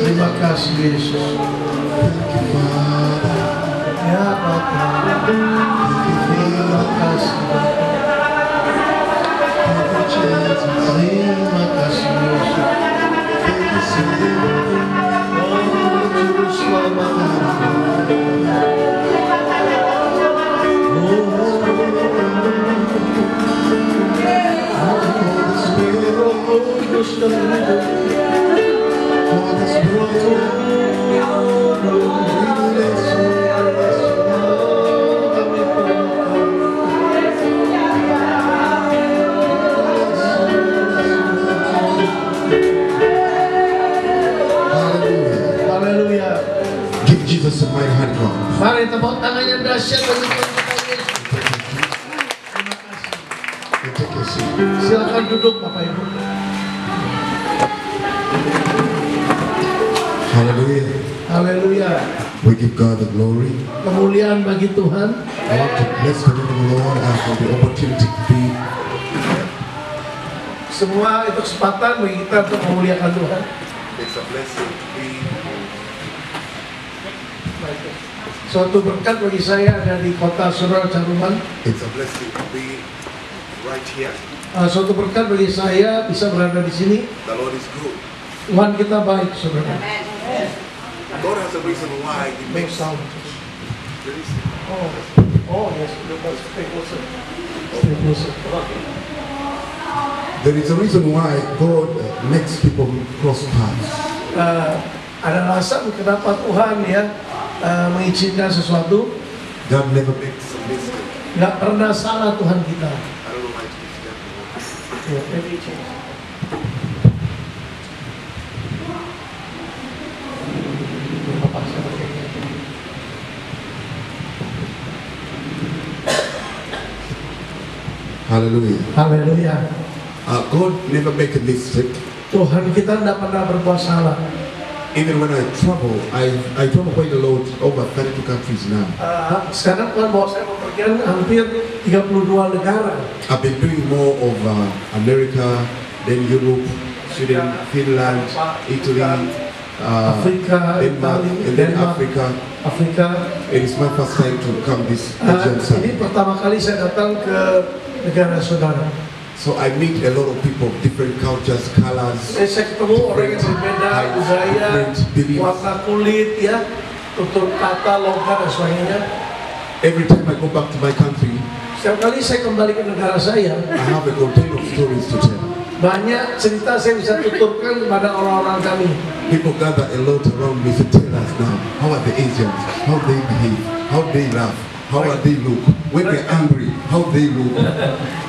Terima kasih Yesus. Ya Bapa, terima kasih. Terima kasih Yesus. Oh, Juru Selamat. Give Jesus a mighty hand clap. Mari tepuk tangan yang dahsyat bagi Tuhan kita Yesus. Take a seat. Silakan duduk Bapak Ibu. Hallelujah. Haleluya. We give God the glory. Kemuliaan bagi Tuhan. I want to bless the name of the Lord and for the opportunity to be. Semua itu kesempatan bagi kita untuk memuliakan Tuhan. It's a blessing to be. Suatu berkat bagi saya ada di kota Suracaruman. It's a blessing to be right here. Suatu berkat bagi saya bisa berada di sini. The Lord is good. Tuhan kita baik, saudara. God has a reason why He Make makes sound. there is Oh yes, stay closer. Stay closer. there is a reason why God makes people cross paths. Ada alasan kenapa Tuhan ya mengizinkan sesuatu. God never makes a mistake. Nggak pernah salah Tuhan kita. I don't know why it is that. Ya, maybe change. Hallelujah. Haleluya. God never make a mistake. Tuhan kita tidak pernah berbuat salah. Even when I travel quite a lot over 32 countries now. Sekarang Tuhan bawa saya bepergian hampir 32 negara. I've been doing more of America, then Europe, Sweden, Finland, Italy, Afrika, Denmark, and then Africa. It is my first time to come this Asian Ini side. pertama kali saya datang ke negara saudara. So I meet a lot of people, different cultures, colors. Saya ketemu orang yang berbeda, budaya, warna kulit, ya, tutur kata, logat dan sebagainya. Every time I go back to my country, Setiap kali saya kembali ke negara saya, I have a container of stories to tell. banyak cerita saya bisa tuturkan kepada orang-orang kami. People gather a lot around me to tell us now, how are the Asians, how they behave, how they laugh, how are they look, when they're angry, how they look.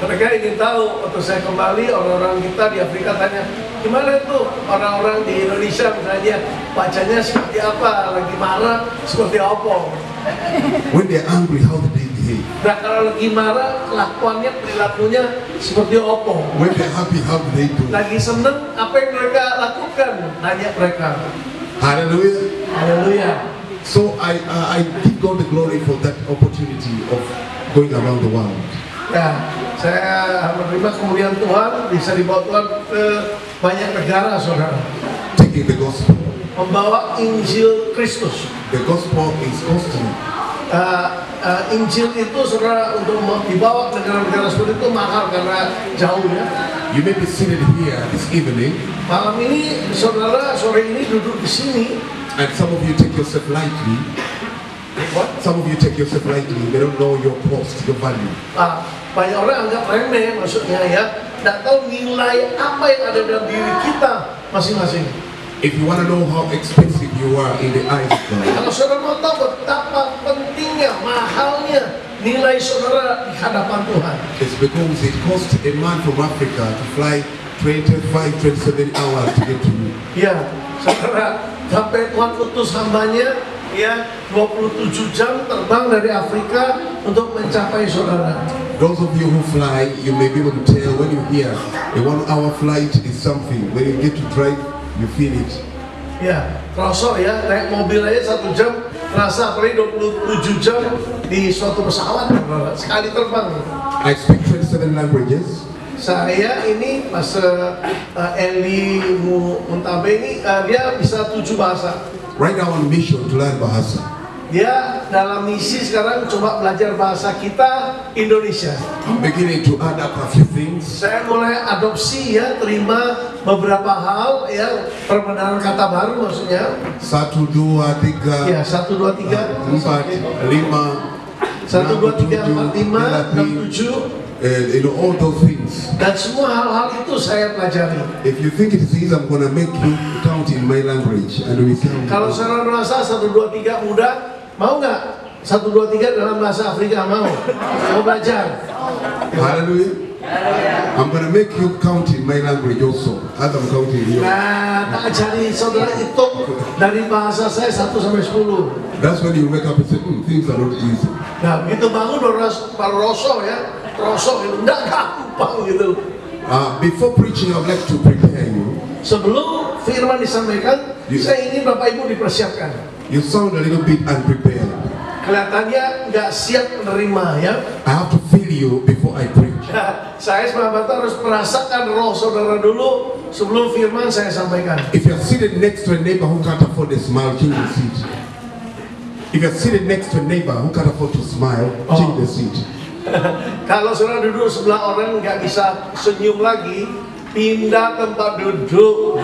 Mereka ingin tahu waktu saya kembali, orang-orang kita di Afrika tanya, gimana tuh orang-orang di Indonesia misalnya, bacanya seperti apa, lagi marah seperti apa. When they're angry, how do they behave? behave? Nah kalau lagi marah, kelakuannya, perilakunya seperti opo. When they're happy, how do they do? Lagi seneng, apa yang mereka lakukan? Tanya mereka. Hallelujah. Haleluya. So I give God the glory for that opportunity of going around the world. Ya, saya menerima kemuliaan Tuhan, bisa dibawa Tuhan ke banyak negara, saudara. Taking the gospel. Membawa Injil Kristus. The gospel is costly. Injil itu, saudara, untuk dibawa ke negara-negara seperti itu mahal karena jauh ya. You may be seated here this evening, Malam ini, saudara, sore ini duduk di sini. and some of you take yourself lightly. Some of you take yourself lightly. They don't know your cost, your value. Banyak orang anggap remeh, maksudnya ya, tidak tahu nilai apa yang ada dalam diri kita masing-masing. If you want to know how expensive you are in the eyes of God, Kalau saudara mau tahu betapa pentingnya, mahalnya nilai saudara di hadapan Tuhan, it's because it cost a man from Africa to fly 27 hours to get to you. ya, saudara, sampai Tuhan utus hambanya, ya, 27 jam terbang dari Afrika untuk mencapai saudara. Those of you who fly, you may be able to tell when you hear a 1-hour flight is something. When you get to drive, you feel it. Ya, terasa ya, naik mobil aja 1 jam, terasa apalagi 27 jam di suatu pesawat, saudara, sekali terbang. I speak 27 languages. Saya ini Mas Eli Muntabe ini, dia bisa 7 bahasa. Right now on mission to learn Bahasa. Dia dalam misi sekarang coba belajar bahasa kita Indonesia. I'm beginning to add up a few things. Saya mulai adopsi ya, terima beberapa hal ya, perbenaran kata baru maksudnya. 1, 2, 3, Ya, 1, 2, 3, 4, 5, 1, 2, 3, 4, 5, 6, 7. all those things. Dan semua hal-hal itu saya pelajari. If you think it is easy, I'm gonna make you count in my language, and we count. Kalau saudara merasa 1, 2, 3 mudah, mau nggak? 1, 2, 3 dalam bahasa Afrika mau? Mau belajar? Hallelujah. I'm gonna make you count in my language also, as I'm counting here. Nah, tak ajari saudara hitung dari bahasa saya 1 sampai 10. That's when you wake up and say, things are not easy. Nah, begitu bangun baru rosok ya, rosok itu nggak gampang gitu. Before preaching, I'd like to prepare you. Sebelum firman disampaikan, saya ingin Bapak Ibu dipersiapkan. You sound a little bit unprepared. Kelihatannya nggak siap menerima ya. I have to feel you before I preach. Nah, saya sebagai Bapak harus merasakan roh saudara dulu sebelum firman saya sampaikan. If you're seated next to a neighbor who can't afford a smile, change the seat. If you're seated next to a neighbor who can't afford to smile, change the seat. Kalau saudara duduk sebelah orang nggak bisa senyum lagi, pindah tempat duduk.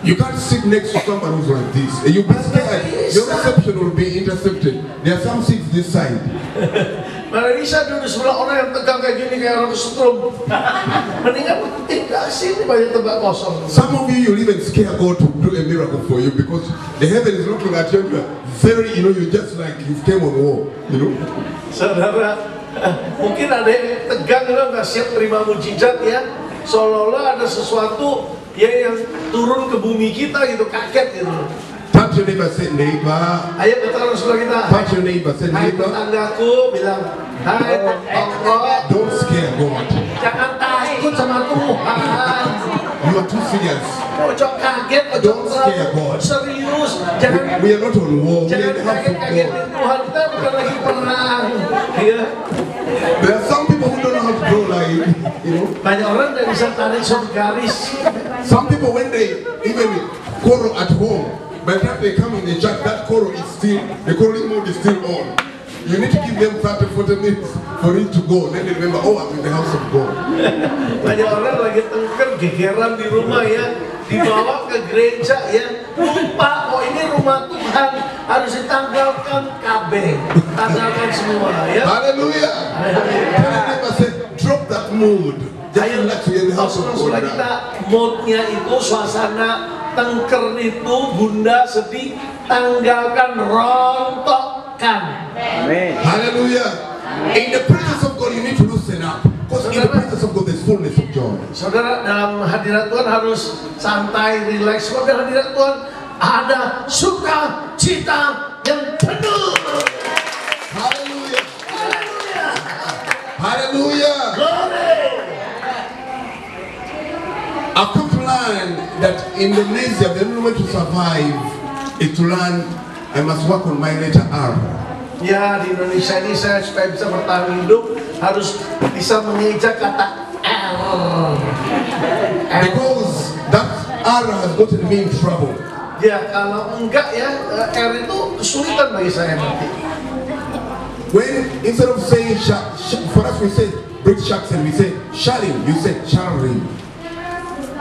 You can't sit next to someone who's like this. You'll be scared. Your reception will be intercepted. There are some seats this side. Mana bisa duduk sebelah orang yang tegang kayak gini, kayak orang kesetrum. Mendingan tidak sini banyak tempat kosong. Some of you, you'll even scare God to do a miracle for you because the heaven is looking at you and you're very, you're just like you came on war, Saudara, mungkin ada yang tegang, nggak siap terima mujizat ya. Seolah-olah ada sesuatu yang turun ke bumi kita gitu, kaget gitu. Touch your neighbor, say neighbor. Ayo katakan sebelah kita. Touch your neighbor, say Hai neighbor. tetanggaku, bilang hai Allah. Don't scare God. Jangan takut sama Tuhan. You are too serious. Ojo kaget, ojo Don't scare God. serius. Jangan We are not on war. We jangan are in the house of kaget-kagetin God. Tuhan, kita bukan lagi perang. Ya. There are some people who don't know how to draw line. Banyak orang tidak bisa tarik suatu garis. Some people when they even quarrel at home, by the time they come in the church, that quarrel is still, the quarreling mode is still on. You need to give them 30-40 minutes for it to go. Then they remember, oh, I'm in the house of God. Banyak orang lagi tengker, gegeran di rumah ya, dibawa ke gereja ya, lupa kok ini rumah Tuhan, harus ditanggalkan KB, tanggalkan semua ya. Hallelujah. Tell the neighbor, say, drop that mood. Just Ayo, relax, you're in the house of sebelah God. kita, moodnya itu suasana tengker itu, bunda sedih, tanggalkan, rontokkan. Amin. Hallelujah. In the presence of God, you need to loosen up. Because in the presence of God, there's fullness of joy. Saudara, dalam hadirat Tuhan harus santai, rileks. Sebab dalam hadirat Tuhan ada sukacita yang penuh. Hallelujah. Hallelujah. Glory. I've come to learn that in Indonesia, the only way to survive is to learn I must work on my letter R. Ya, di Indonesia ini saya supaya bisa bertahan hidup harus bisa mengeja kata R. Because that R has gotten me in trouble. Ya, kalau enggak ya, R itu kesulitan bagi saya nanti. When instead of saying for us we say British accent, we say Sharin, you say Charlie.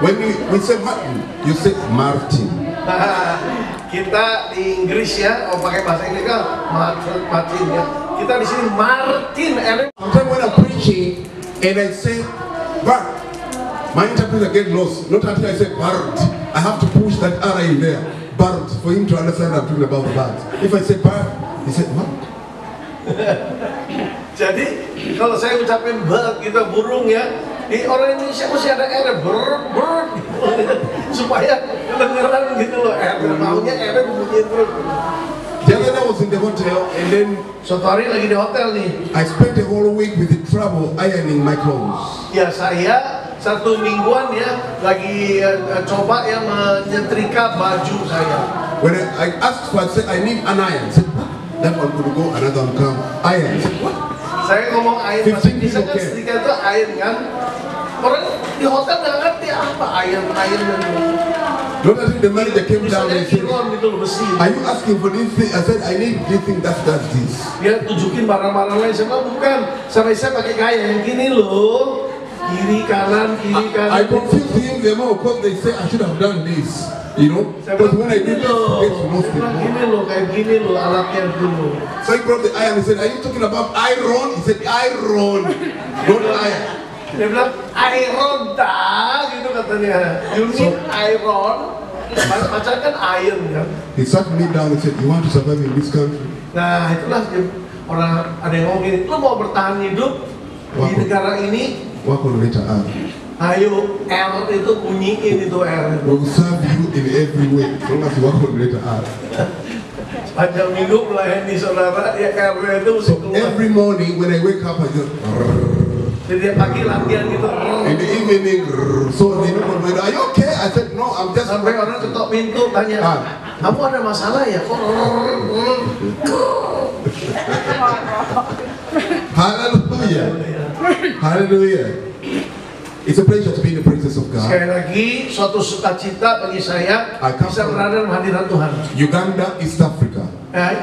When we say Martin, you say Martin. Nah, kita di Inggris ya, pakai bahasa Inggris kan Martin ya. Kita di sini Martin. Sometimes when I'm preaching and I say Bart, my interpreter get lost. Not until I say Bart, I have to push that R in there, Bart, for him to understand I'm talking about Bart. If I say Bart, he said what? Jadi kalau saya ucapin bird gitu burung ya, di orang Indonesia mesti ada R, bird supaya kedengeran gitu loh R. Maunya R bunyiin terus. The other day I was in the hotel and then suatu hari lagi di hotel nih. I spent the whole week with the trouble ironing my clothes. Ya saya 1 mingguan ya lagi coba ya menyetrika baju saya. When I asked for, I said I need an iron. I said, that one could go, another one come. Iron. I said, what? Saya ngomong iron, 15 bisa kan okay. setrika itu iron kan? Orang di hotel nggak ngerti apa iron dan Not until the manager came down and said, gitu loh, besi. are you asking for this thing? I said, I need this thing that does this. Dia tunjukin barang-barang lain, saya bilang bukan. Sampai saya pakai gaya yang gini loh, kiri kanan. I confused him the more because they say I should have done this. You know, because when I did this, it's most gini loh, kayak gini loh alatnya dulu. So he brought the iron. He said, "Are you talking about iron?" He said, "Iron, not iron." Dia bilang iron dah, gitu katanya. You need iron. Macam kan iron kan. He sat me down and said, "You want to survive in this country?" Nah itulah orang ada yang ngomong gini, lo mau bertahan hidup di negara ini? Work on letter R. Ayo R itu bunyiin itu R. We will serve you in every way as long as you work on letter R. Panjang minggu melayani saudara ya R itu mesti So keluar. every morning when I wake up, I just. Jadi pagi latihan gitu. In the evening, so they know, "Are you okay?" I said, "No, I'm just." Sampai orang ketok pintu tanya, kamu ada masalah ya? Kok? Hallelujah. Hallelujah. It's a pleasure to be in the presence of God. Sekali lagi, suatu sukacita bagi saya bisa berada dalam hadirat Tuhan. Uganda, East Africa.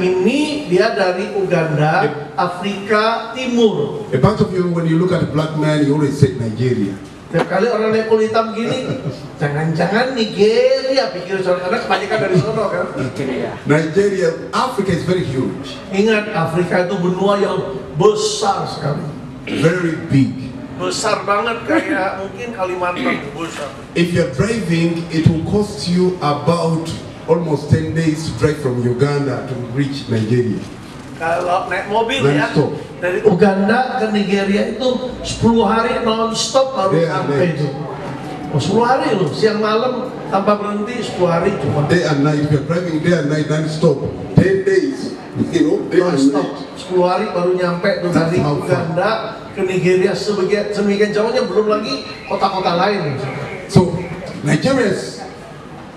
Ini dia dari Uganda, Afrika Timur. A bunch of you, when you look at a black man, you always say Nigeria. Tiap kali orang lihat kulit hitam gini, jangan-jangan Nigeria, pikir saudara, karena kebanyakan dari sono kan. Nigeria, Africa is very huge. Ingat, Afrika itu benua yang besar sekali. Very big. Besar banget kayak mungkin Kalimantan besar. If you're driving, it will cost you about almost 10 days to drive from Uganda to reach Nigeria. Kalau naik mobil ya, Non-stop. dari Uganda ke Nigeria itu 10 hari non-stop baru sampai itu. 10 hari loh, siang malam tanpa berhenti 10 hari cuma. Day and night, if you're driving day and night non-stop, 10 days, you know, day and Non-stop, night. 10 hari baru nyampe tuh dari Uganda ke Nigeria semikian jauhnya, belum lagi kota-kota lain. So, Nigeria's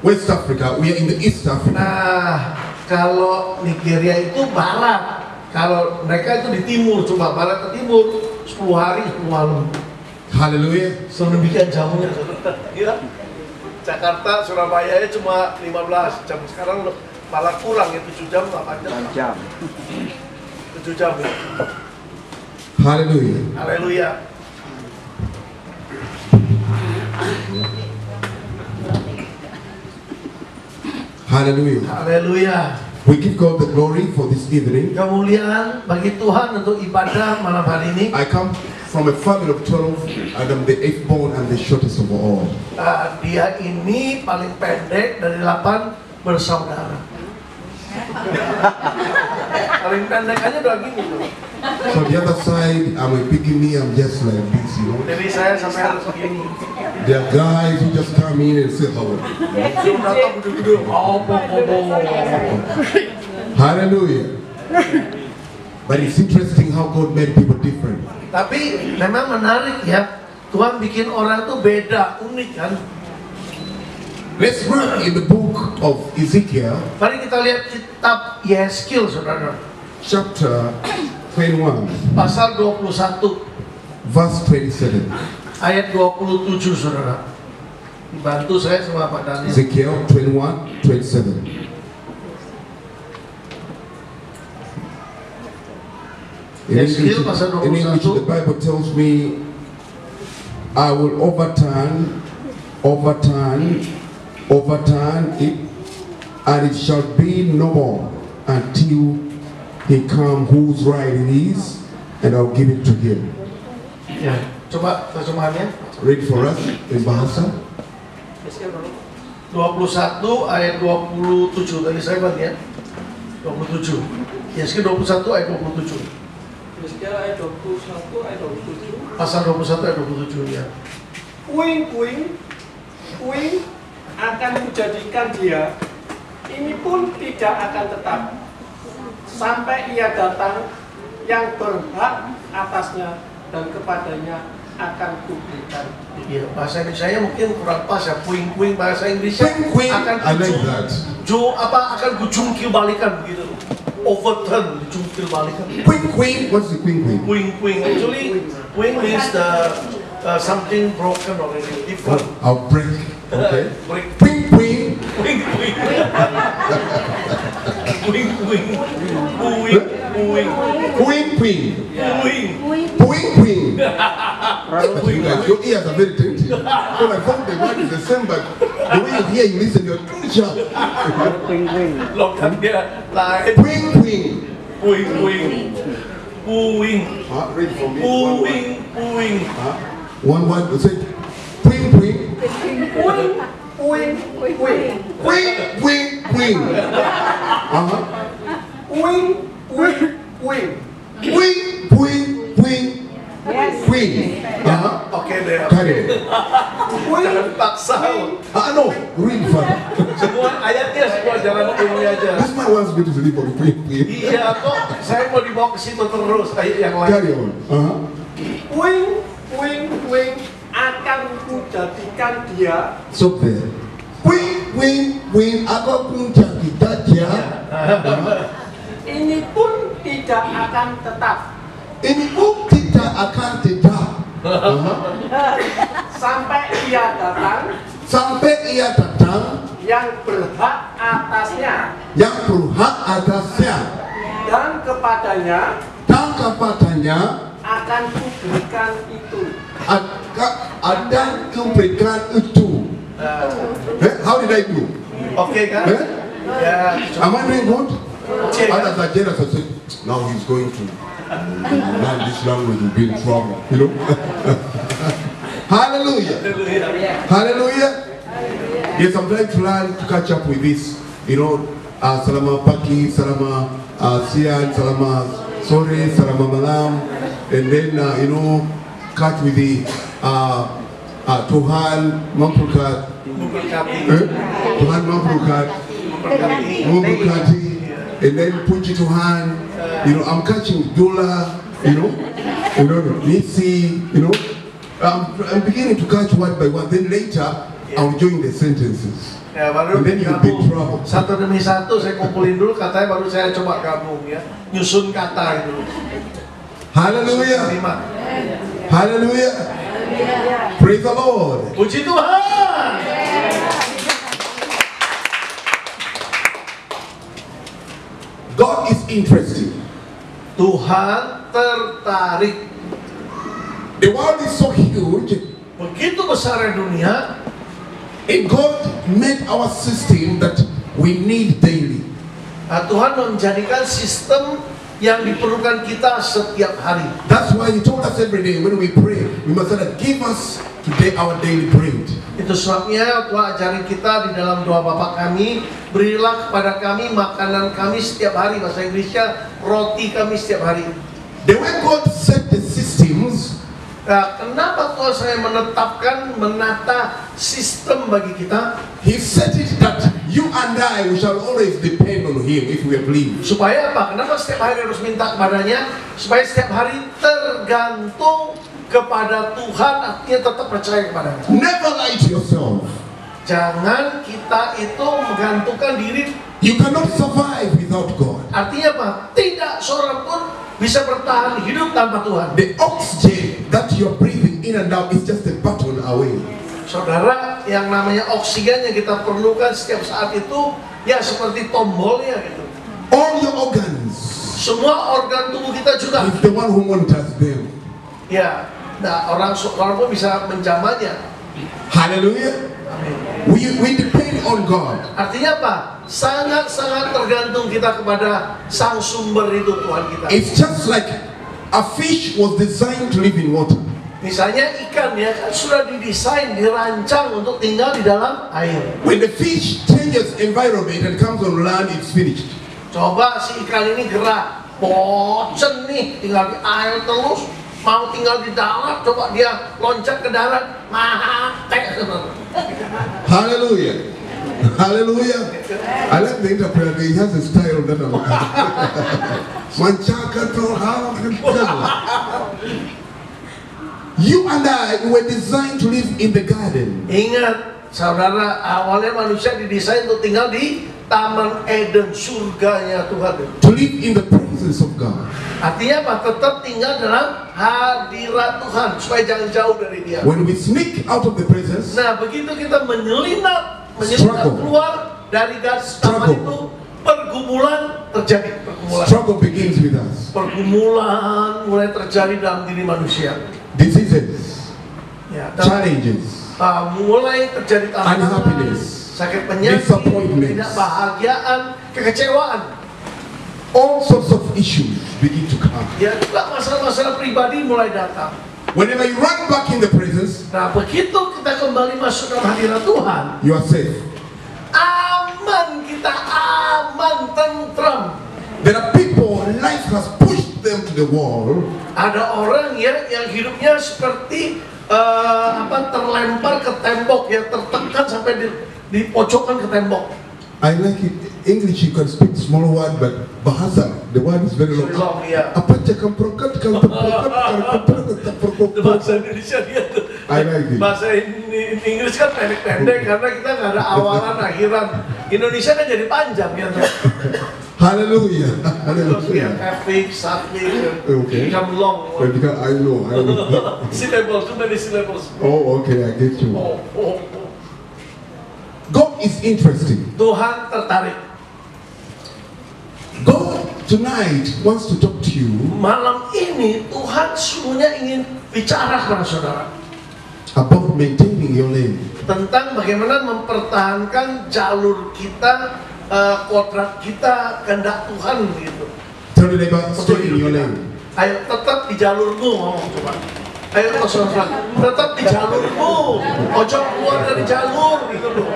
West Africa, we are in the East Africa. Nah, kalau Nigeria itu barat, kalau mereka itu di timur, coba barat ke timur 10 hari 10 malam. Hallelujah. Sedemikian jauhnya, ya. Jakarta, Surabaya cuma 15 jam, sekarang malah kurang ya, 7 jam, 8 jam. 7 jam ya. Hallelujah. Haleluya. Hallelujah. Haleluya. We give God the glory for this evening. Kemuliaan bagi Tuhan untuk ibadah malam hari ini. I come from a family of 12 and I'm the 8th born and the shortest of all. Dia ini paling pendek dari 8 bersaudara. Paling pendek aja udah gini loh. So the other side, I'm a pygmy, I'm just like this, you know. Jadi saya sampai harus begini. There are guys who just come in and say hello. Sebelum datang gede-gede, Hallelujah. But it's interesting how God made people different. Tapi memang menarik ya, Tuhan bikin orang tuh beda, unik kan. Let's read in the book of Ezekiel, Mari kita lihat kitab Yeskil, saudara. chapter 21, Pasal 21, verse 27. ayat 27, saudara. Dibantu saya sama Pak Daniel. Ezekiel 21, 27. Yeskil pasal In English, 21. the Bible tells me, I will overturn it, and it shall be no more until he come whose right it is, and I'll give it to him. Ya, coba terjemahannya. Read for us in Bahasa. 21 ayat 27 tadi saya buat ya. 27. Yeskil 21 ayat 27. Yeskil ayat 21 ayat 27. Pasal 21 ayat 27 ya. Puing-puing akan kujadikan dia, ini pun tidak akan tetap sampai ia datang yang berhak atasnya, dan kepadanya akan kuberikan. Iya, bahasa Indonesia mungkin kurang pas ya. Puing-puing bahasa Inggrisnya Puing-puing, akan I like that. akan kujungkil balikan begitu. Overturn, jungkil balikan. Queen, what's the queen? Puing-puing. Actually, puing means the something broken already. Different. I'll break. Okay. Break. Queen. Puing-puing. Puing-puing. Puing. Puing. Puing. You guys, your ears are very tentative. So I found the word is the same, but the way you hear, you listen, you're too sharp. ลองทำเนี่ยลาย Queen. puing. Read for me. Puing. One word. Say queen. Queen. Yes. Queen. Oke deh. Carry it. Jangan paksa. No, read further. Semua ayatnya semua jangan ini aja. This man wants me to sleep on queen. Iya kok saya mau dibawa ke situ terus ayat yang lain. Carry on. Puing akan kujadikan dia. Stop there. Queen. Aku pun kita dia. Ini pun tidak akan tetap Ini pun tidak akan tidak. sampai ia datang yang berhak atasnya, dan kepadanya akan kuberikan itu. Akan kuberikan itu. How did I do? Oke kan? Ya. Am I doing good? Cek. Others are jealous. I said, now he's going to learn this language will be in trouble. You know? Hallelujah. Hallelujah. Yes, I'm trying to learn to catch up with this. You know, Salama Pagi, Salama Sian, Salama Sore, Salama Malam, and then you know, catch with the Tuhan Mampukat, Tuhan Mampukat, Mampukat, and then Puji Tuhan. You know, I'm catching Dula. You know, Nisi. You know, I'm beginning to catch one by one. Then later, I'll join the sentences. Ya, baru And then you'll be in trouble. satu demi satu saya kumpulin dulu katanya, baru saya coba gabung ya, nyusun kata itu. Hallelujah. Terima. Hallelujah. Praise the Lord. Puji Tuhan. God is interested. Tuhan tertarik. The world is so huge, Begitu besar dunia, and God made our system that we need daily. nah, Tuhan menjadikan sistem yang diperlukan kita setiap hari. That's why He told us every day when we pray, we must say, give us today our daily bread. Itu sebabnya Tuhan ajarin kita di dalam doa Bapa kami, berilah kepada kami makanan kami setiap hari. Bahasa Inggrisnya roti kami setiap hari. The way God set the systems, Nah, kenapa Tuhan saya menata sistem bagi kita? He said it that you and I, we shall always depend on Him if we believe. Supaya apa? Kenapa setiap hari harus minta kepadanya? Supaya setiap hari tergantung kepada Tuhan, artinya tetap percaya kepadanya. Never lie to yourself. Jangan kita itu menggantungkan diri. You cannot survive without God. Artinya apa? Tidak seorang pun bisa bertahan hidup tanpa Tuhan. The oxygen that you're breathing in and out is just a button away. Saudara, yang namanya oksigen yang kita perlukan setiap saat itu ya seperti tombolnya gitu. All your organs, Semua organ tubuh kita juga. is the one who monitors them. Ya, nah orang pun bisa menjamanya. Hallelujah. Amin. We depend on God. Artinya apa? Sangat-sangat tergantung kita kepada sang sumber itu, Tuhan kita. It's just like a fish was designed to live in water. Misalnya ikan ya kan sudah didesain, dirancang untuk tinggal di dalam air. When the fish changes environment and comes on land, it's finished. Coba si ikan ini gerak, bosen nih tinggal di air terus, mau tinggal di darat, coba dia loncat ke darat, mati. Hallelujah. Hallelujah. I like the interpreter. He has a style that I'm You and I were designed to live in the garden. Ingat, saudara, awalnya manusia didesain untuk tinggal di Taman Eden, surganya Tuhan. To live in the presence of God. Artinya apa? Tetap tinggal dalam hadirat Tuhan, supaya jangan jauh dari Dia. When we sneak out of the presence, Nah, begitu kita menyelinap Struggle. keluar dari garis taman Struggle. itu, pergumulan terjadi. struggle begins with us. Pergumulan mulai terjadi dalam diri manusia. Diseases, Ya, challenges, mulai terjadi tantangan, unhappiness, sakit penyakit, disappointments. ketidakbahagiaan, kekecewaan. all sorts of issues begin to come. Ya, juga masalah-masalah pribadi mulai datang. Whenever you run back in the presence, Nah, begitu kita kembali masuk dalam hadirat Tuhan, you are safe. aman kita, aman, tentram. There are people, life has pushed them to the wall. Ada orang ya yang hidupnya seperti terlempar ke tembok, ya tertekan sampai dipojokkan ke tembok. I like it. English you can speak small word, but bahasa, the word is very long. Long, ya. Apa cakap perokat kalau Bahasa Indonesia dia tuh. I like it. Bahasa Inggris kan pendek-pendek karena kita nggak ada awalan akhiran. Indonesia kan jadi panjang ya. Hallelujah. Terus ya, Hallelujah. epic, sakit, Okay. become long. Well, because I know. Syllable, too many syllables. Oh, okay, I get you. Oh. God is interesting. Tuhan tertarik. God tonight wants to talk to you Malam ini Tuhan sesungguhnya ingin bicara kepada saudara about maintaining your lane. tentang bagaimana mempertahankan jalur kita, kodrat kita, kehendak Tuhan gitu. Tell the neighbor, stay in your lane. Ayo tetap di jalurmu, ngomong coba. Ayo saudara, tetap di jalurmu, ojo keluar dari jalur gitu loh.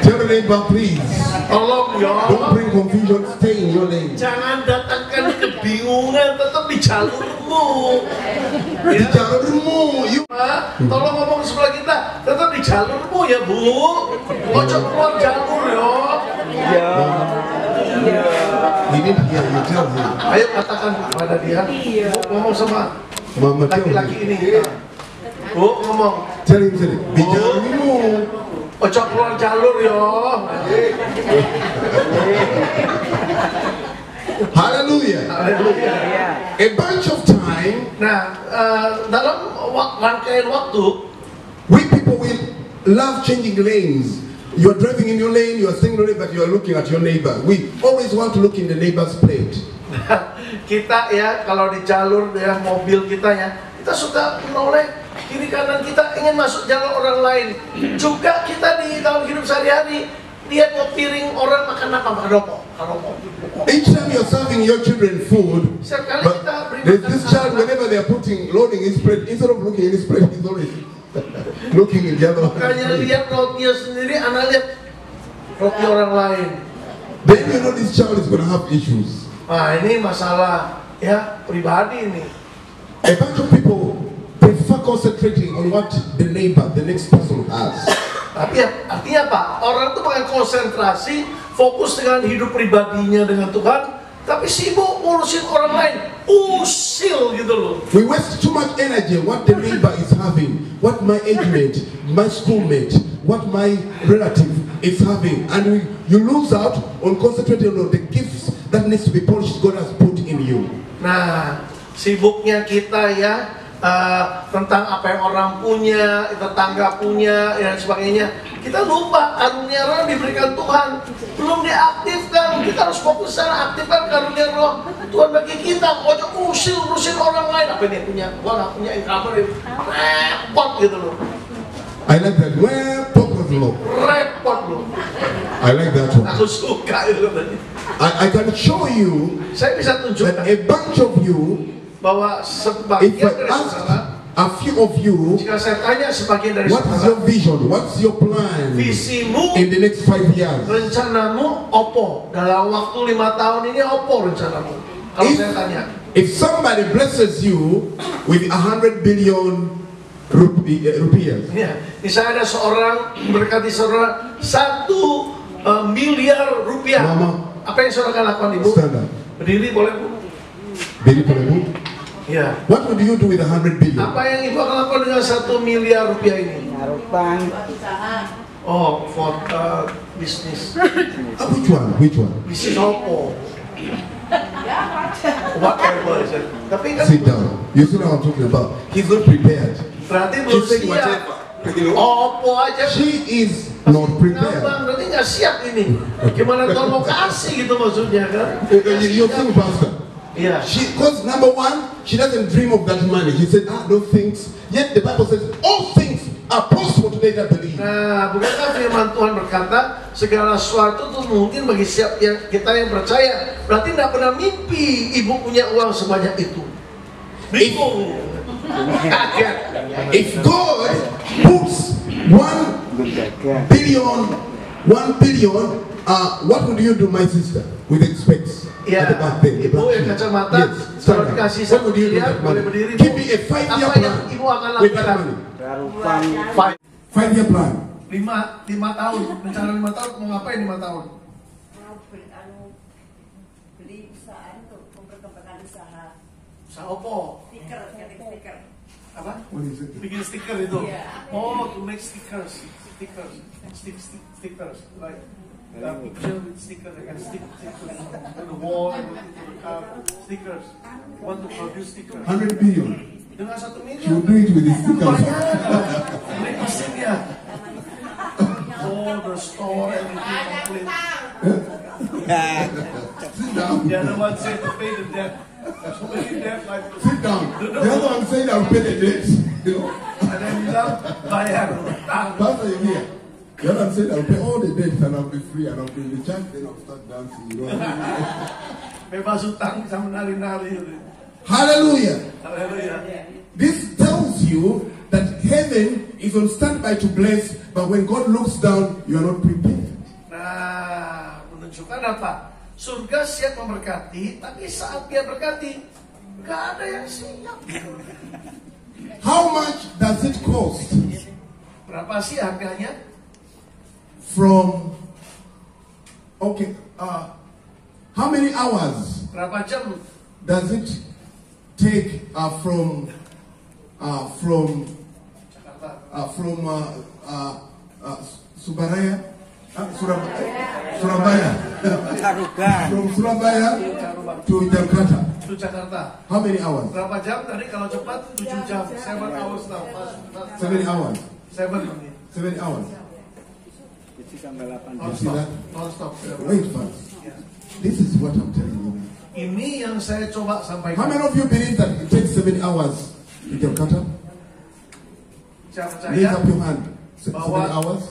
Tell the neighbor, please. Tolong ya, Don't bring confusion. Stay in your lane. jangan datangkan kebingungan, tetap di jalurmu. Di jalurmu, you. Pak, tolong ngomong sebelah kita, tetap di jalurmu ya Bu. Ojo keluar jalur ya. He didn't hear you. Tell him. Ayo katakan kepada dia, Bu, ngomong sama Mama, tell laki-laki him. ini. Bu, ngomong, Tell him. Di jalurmu. ojo keluar jalur ya. Hallelujah. Haleluya. A bunch of time, Nah, dalam rangkaian waktu, we people will love changing lanes. You are driving in your lane, you are staying in your lane, but you are looking at your neighbor. We always want to look in the neighbor's plate. kita ya kalau di jalur ya mobil kita ya, kita suka menoleh kiri kanan, kita ingin masuk jalur orang lain. Juga kita di dalam hidup sehari-hari lihat mau piring orang makan apa, makan rokok. Each time you're serving your children food, Setiap kali but kita beri there's makan this child, anak-anak, whenever they are loading his plate, instead of looking in his plate, he's always looking in the other makanya one. lihat rotinya sendiri, anak lihat roti orang lain. Then you know this child is going to have issues. Nah ini masalah ya pribadi ini. A bunch of people prefer concentrating on what the neighbor, the next person has. Tapi artinya apa? Orang itu bukan konsentrasi, fokus dengan hidup pribadinya dengan Tuhan, tapi sibuk ngurusin orang lain, usil gitu loh. We waste too much energy on what the neighbor is having, what my age mate, my schoolmate, what my relative is having, and you lose out on concentrating on the gifts that needs to be polished God has put in you. Nah, sibuknya kita ya tentang apa yang orang punya, tetangga punya, dan sebagainya. Kita lupa karunia roh diberikan Tuhan, belum diaktifkan. Kita harus fokus sana, aktifkan karunia roh Tuhan bagi kita. Ojo urusin orang lain. Apa dia punya? Gua nggak punya income, repot gitu loh. I like that. Where purpose Lord? Repot loh. I like that one. Aku suka itu tadi. I can show you Saya bisa that tunjukkan a bunch of you, bahwa if sebagian I dari ask saudara, a few of you, jika saya tanya sebagian dari what is saudara, your vision? What's your plan visimu, in the next 5 years? rencanamu opo? Dalam waktu 5 tahun ini opo rencanamu? Kalau If- saya tanya, If somebody blesses you with 100 billion rupiah, ya, misalnya ada seorang berkati saudara 1 miliar rupiah, Mama. apa yang saudara akan lakukan, Ibu? stand up. Berdiri boleh, Bu? Very powerful. Ya. What would you do with 100 billion? Apa yang Ibu akan lakukan dengan 1 miliar rupiah ini? Harapan. Oh, for bisnis. Which one? Which one? Bisnis opo? Whatever. Tapi kan Sit down. You see what I'm talking about? He's not prepared. berarti belum She's saying siap. whatever. You know? Opo aja. She is not prepared. Ngambang, berarti nggak siap ini. Gimana Tuhan mau kasih gitu maksudnya kan? You're saying, Pastor. Iya. Because number one, she doesn't dream of that money. She said, no things. Yet the Bible says, all things are possible to they that believe. Nah, bukankah firman Tuhan berkata segala sesuatu itu mungkin bagi siap yang kita yang percaya. Berarti tidak pernah mimpi ibu punya uang sebanyak itu. Bingung. Kaget. If God puts 1 billion, what would you do, my sister, with the specs? Ya, At the back there, the ibu black yang shoe. kacamata, Yes, kalau stand up. dikasih What 1 would you do with miliar, that boleh money? berdiri. Give me a 5-year Apa yang plan ibu akan with that lakukan? money. Harapan. 5-year plan. 5 tahun, rencana 5 tahun mau ngapain 5 tahun? Beli perusahaan untuk memperkembangkan usaha. Usaha opo? Stiker, ngetik stiker. Apa? What is it? Bikin stiker itu. Iya. Oh, to make stickers, like picture with stickers, I can stick stickers on the wall, and to the car, stickers. Want to produce stickers? 100 billion. Dengan 1 She will miliar. do it with the stickers. Beli mesinnya. Oh, the store, everything complete. Sit down. The other one said to pay the debt. So many debt like. Sit down. The other one said I'll pay the debt. You know? Ada yang bilang bayar utang. Pastor, you hear? The other one said I'll pay all the debts and I'll be free and I'll be in the church, then I'll start dancing. You know? Bebas utang bisa menari-nari. Hallelujah. Haleluya. This tells you that heaven is on standby to bless, but when God looks down, you are not prepared. Nah, menunjukkan apa? Surga siap memberkati, tapi saat dia berkati, nggak ada yang siap. How much does it cost Berapa sih harganya? from, how many hours Berapa jam? does it take from Jakarta. Surabaya? Surabaya. Harugan. From Surabaya to Jakarta. Itu Jakarta. How many hours? Berapa jam tadi kalau cepat? 7 jam. 7 hours now. Fast. 7 hours. 7 ini. 7 hours. Itu tanggal 8 You see that? Non-stop. Wait first. This is what I'm telling you. Ini yang saya coba How sampaikan. many of you believe that it takes 7 hours to Jakarta? Saya Raise percaya up your hand. 7 Bahwa- hours.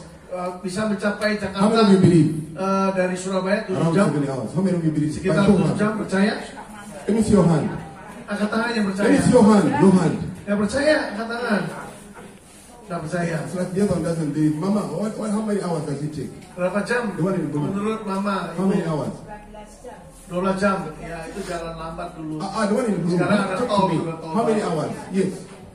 Bisa mencapai How many Jakarta of you believe? dari Surabaya 7 Around jam. 7 hours. How many of you believe? Sekitar By show 7 hand. jam percaya? Let me see your hand. Angkat tangan yang Let percaya. me see your hand. No hand. Yang percaya, angkat tangan. Nggak percaya. It's like the other one doesn't believe. Mama, how many hours does it take? Berapa jam? The one in blue. Menurut Mama, How many hours? 12 jam. Ya, itu jalan lambat dulu. The one in blue. Sekarang ada Talk tol to me. juga, tol How many baru. hours? Yes.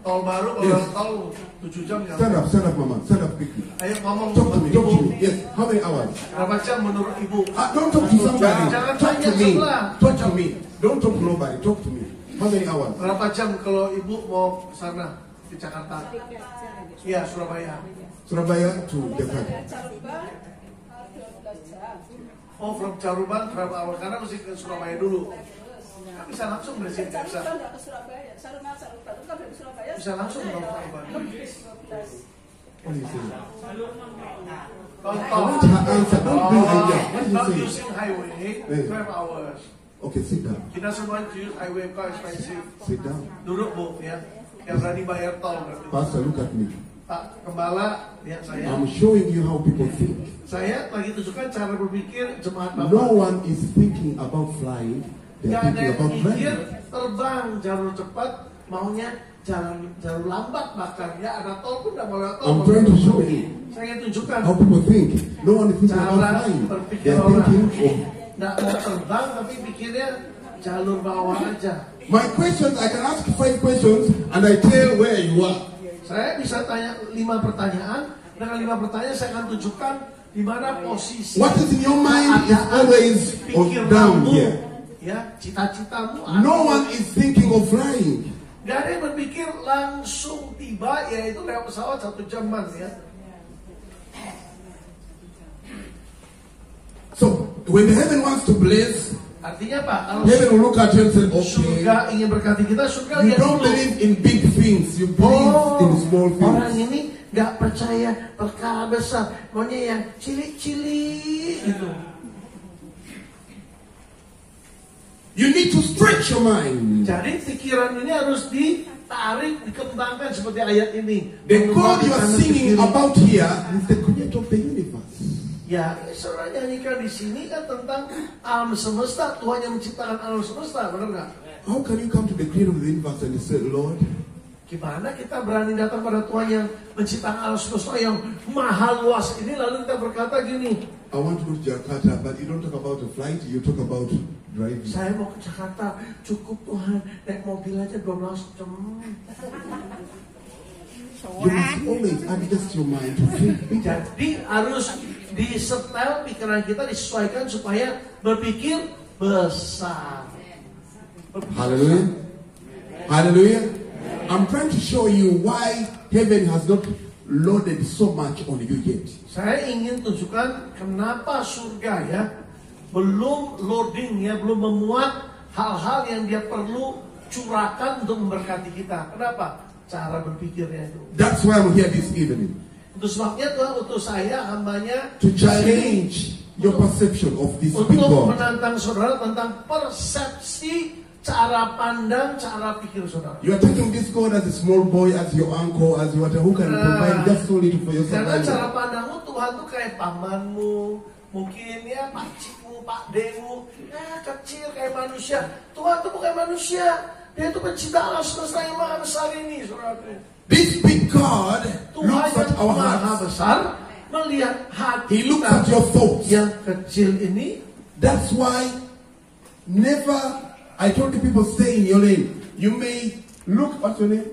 Tol baru kalau Yes. tol 7 jam ya. Stand up, Mama. Stand up quickly. Ayo ngomong Talk to sama me, talk to ibu. me. Yes, how many hours? Berapa jam menurut ibu? Don't talk to somebody. Jangan Talk tanya to me. sebelah. Talk to me. Don't talk to nobody. Talk to me. How many hours? Berapa jam kalau ibu mau ke sana di Jakarta? Iya, Surabaya. Surabaya to Jakarta. Oh, from Caruban berapa awal? Karena mesti ke Surabaya dulu. Kan bisa langsung dari sini, nggak bisa. Bisa langsung ke Caruban. What do you say? Contoh. want her answer. Don't bring ideas. What do you Not say? using highway, 12 hours. Okay, sit down. Kita semua use highway car expensive. Sit down. Duduk bu, ya. Yang berani bayar tol berarti. Pastor, look at me. Pak Gembala, lihat saya. I'm showing you how people think. Saya lagi tunjukkan cara berpikir jemaat No Bapak. one is thinking about flying. They're Gak ada thinking yang about mikir driving. terbang jalur cepat, maunya jalur lambat bahkan. Ya ada tol pun tidak mau lewat tol. I'm trying to show you Saya ingin tunjukkan how people think. No one is thinking cara about flying. berpikir They're orang. thinking of. Nggak mau terbang tapi pikirnya jalur bawah aja. My questions, I can ask 5 questions and I tell where you are. Saya bisa tanya 5 pertanyaan. Dengan 5 pertanyaan saya akan tunjukkan di mana posisi. What is in your mind is keadaan always on down pikiranmu, here. ya, cita-citamu. No one is thinking of flying. Gak ada yang berpikir langsung tiba, yaitu lewat pesawat 1 jaman ya. So, when the heaven wants to bless, Artinya Pak, kalau heaven will look at you and say, okay, surga ingin berkati kita, surga you lihat don't dulu. believe in big things, you believe in small Orang things. ini gak percaya perkara besar, maunya yang cilik-cilik gitu. You need to stretch your mind. Jadi pikiran ini harus ditarik, dikembangkan seperti ayat ini. The God you are Kanan singing kiri. about here is the creator of the universe. Ya, saudara nyanyikan di sini kan tentang alam semesta, Tuhan yang menciptakan alam semesta, benar nggak? How can you come to the creator of the universe and you say, Lord, Gimana kita berani datang pada Tuhan yang menciptakan alam semesta yang mahal luas ini, lalu kita berkata gini, I want to go to Jakarta, but you don't talk about the flight, you talk about driving. saya mau ke Jakarta, cukup Tuhan, naik mobil aja 12 jam. You must always adjust your mind to think bigger. Jadi harus disetel pikiran kita, disesuaikan supaya berpikir besar. Hallelujah. Hallelujah. I'm trying to show you why heaven has not loaded so much on you yet. Saya ingin tunjukkan kenapa surga ya belum loading ya, belum memuat hal-hal yang dia perlu curahkan untuk memberkati kita. Kenapa? Cara berpikirnya itu. That's why I'm here this evening. Itu sebabnya Tuhan utus saya hambanya To challenge your perception of this big untuk God. menantang saudara tentang persepsi, cara pandang, cara pikir saudara. You are taking this God as a small boy, as your uncle, as your who can provide just so little for your Karena cara survival. pandangmu Tuhan tuh kayak pamanmu, mungkin ya pakcikmu, pakdemu, ya kecil kayak manusia. Tuhan tuh bukan manusia, dia tuh pencipta alam semesta yang maha besar ini, saudaraku. This big God Tuhan looks yang at our maha hearts. besar melihat hati He looks kita at your thoughts. yang kecil ini. That's why never, I told the people, stay in your lane. You may look, what's your name?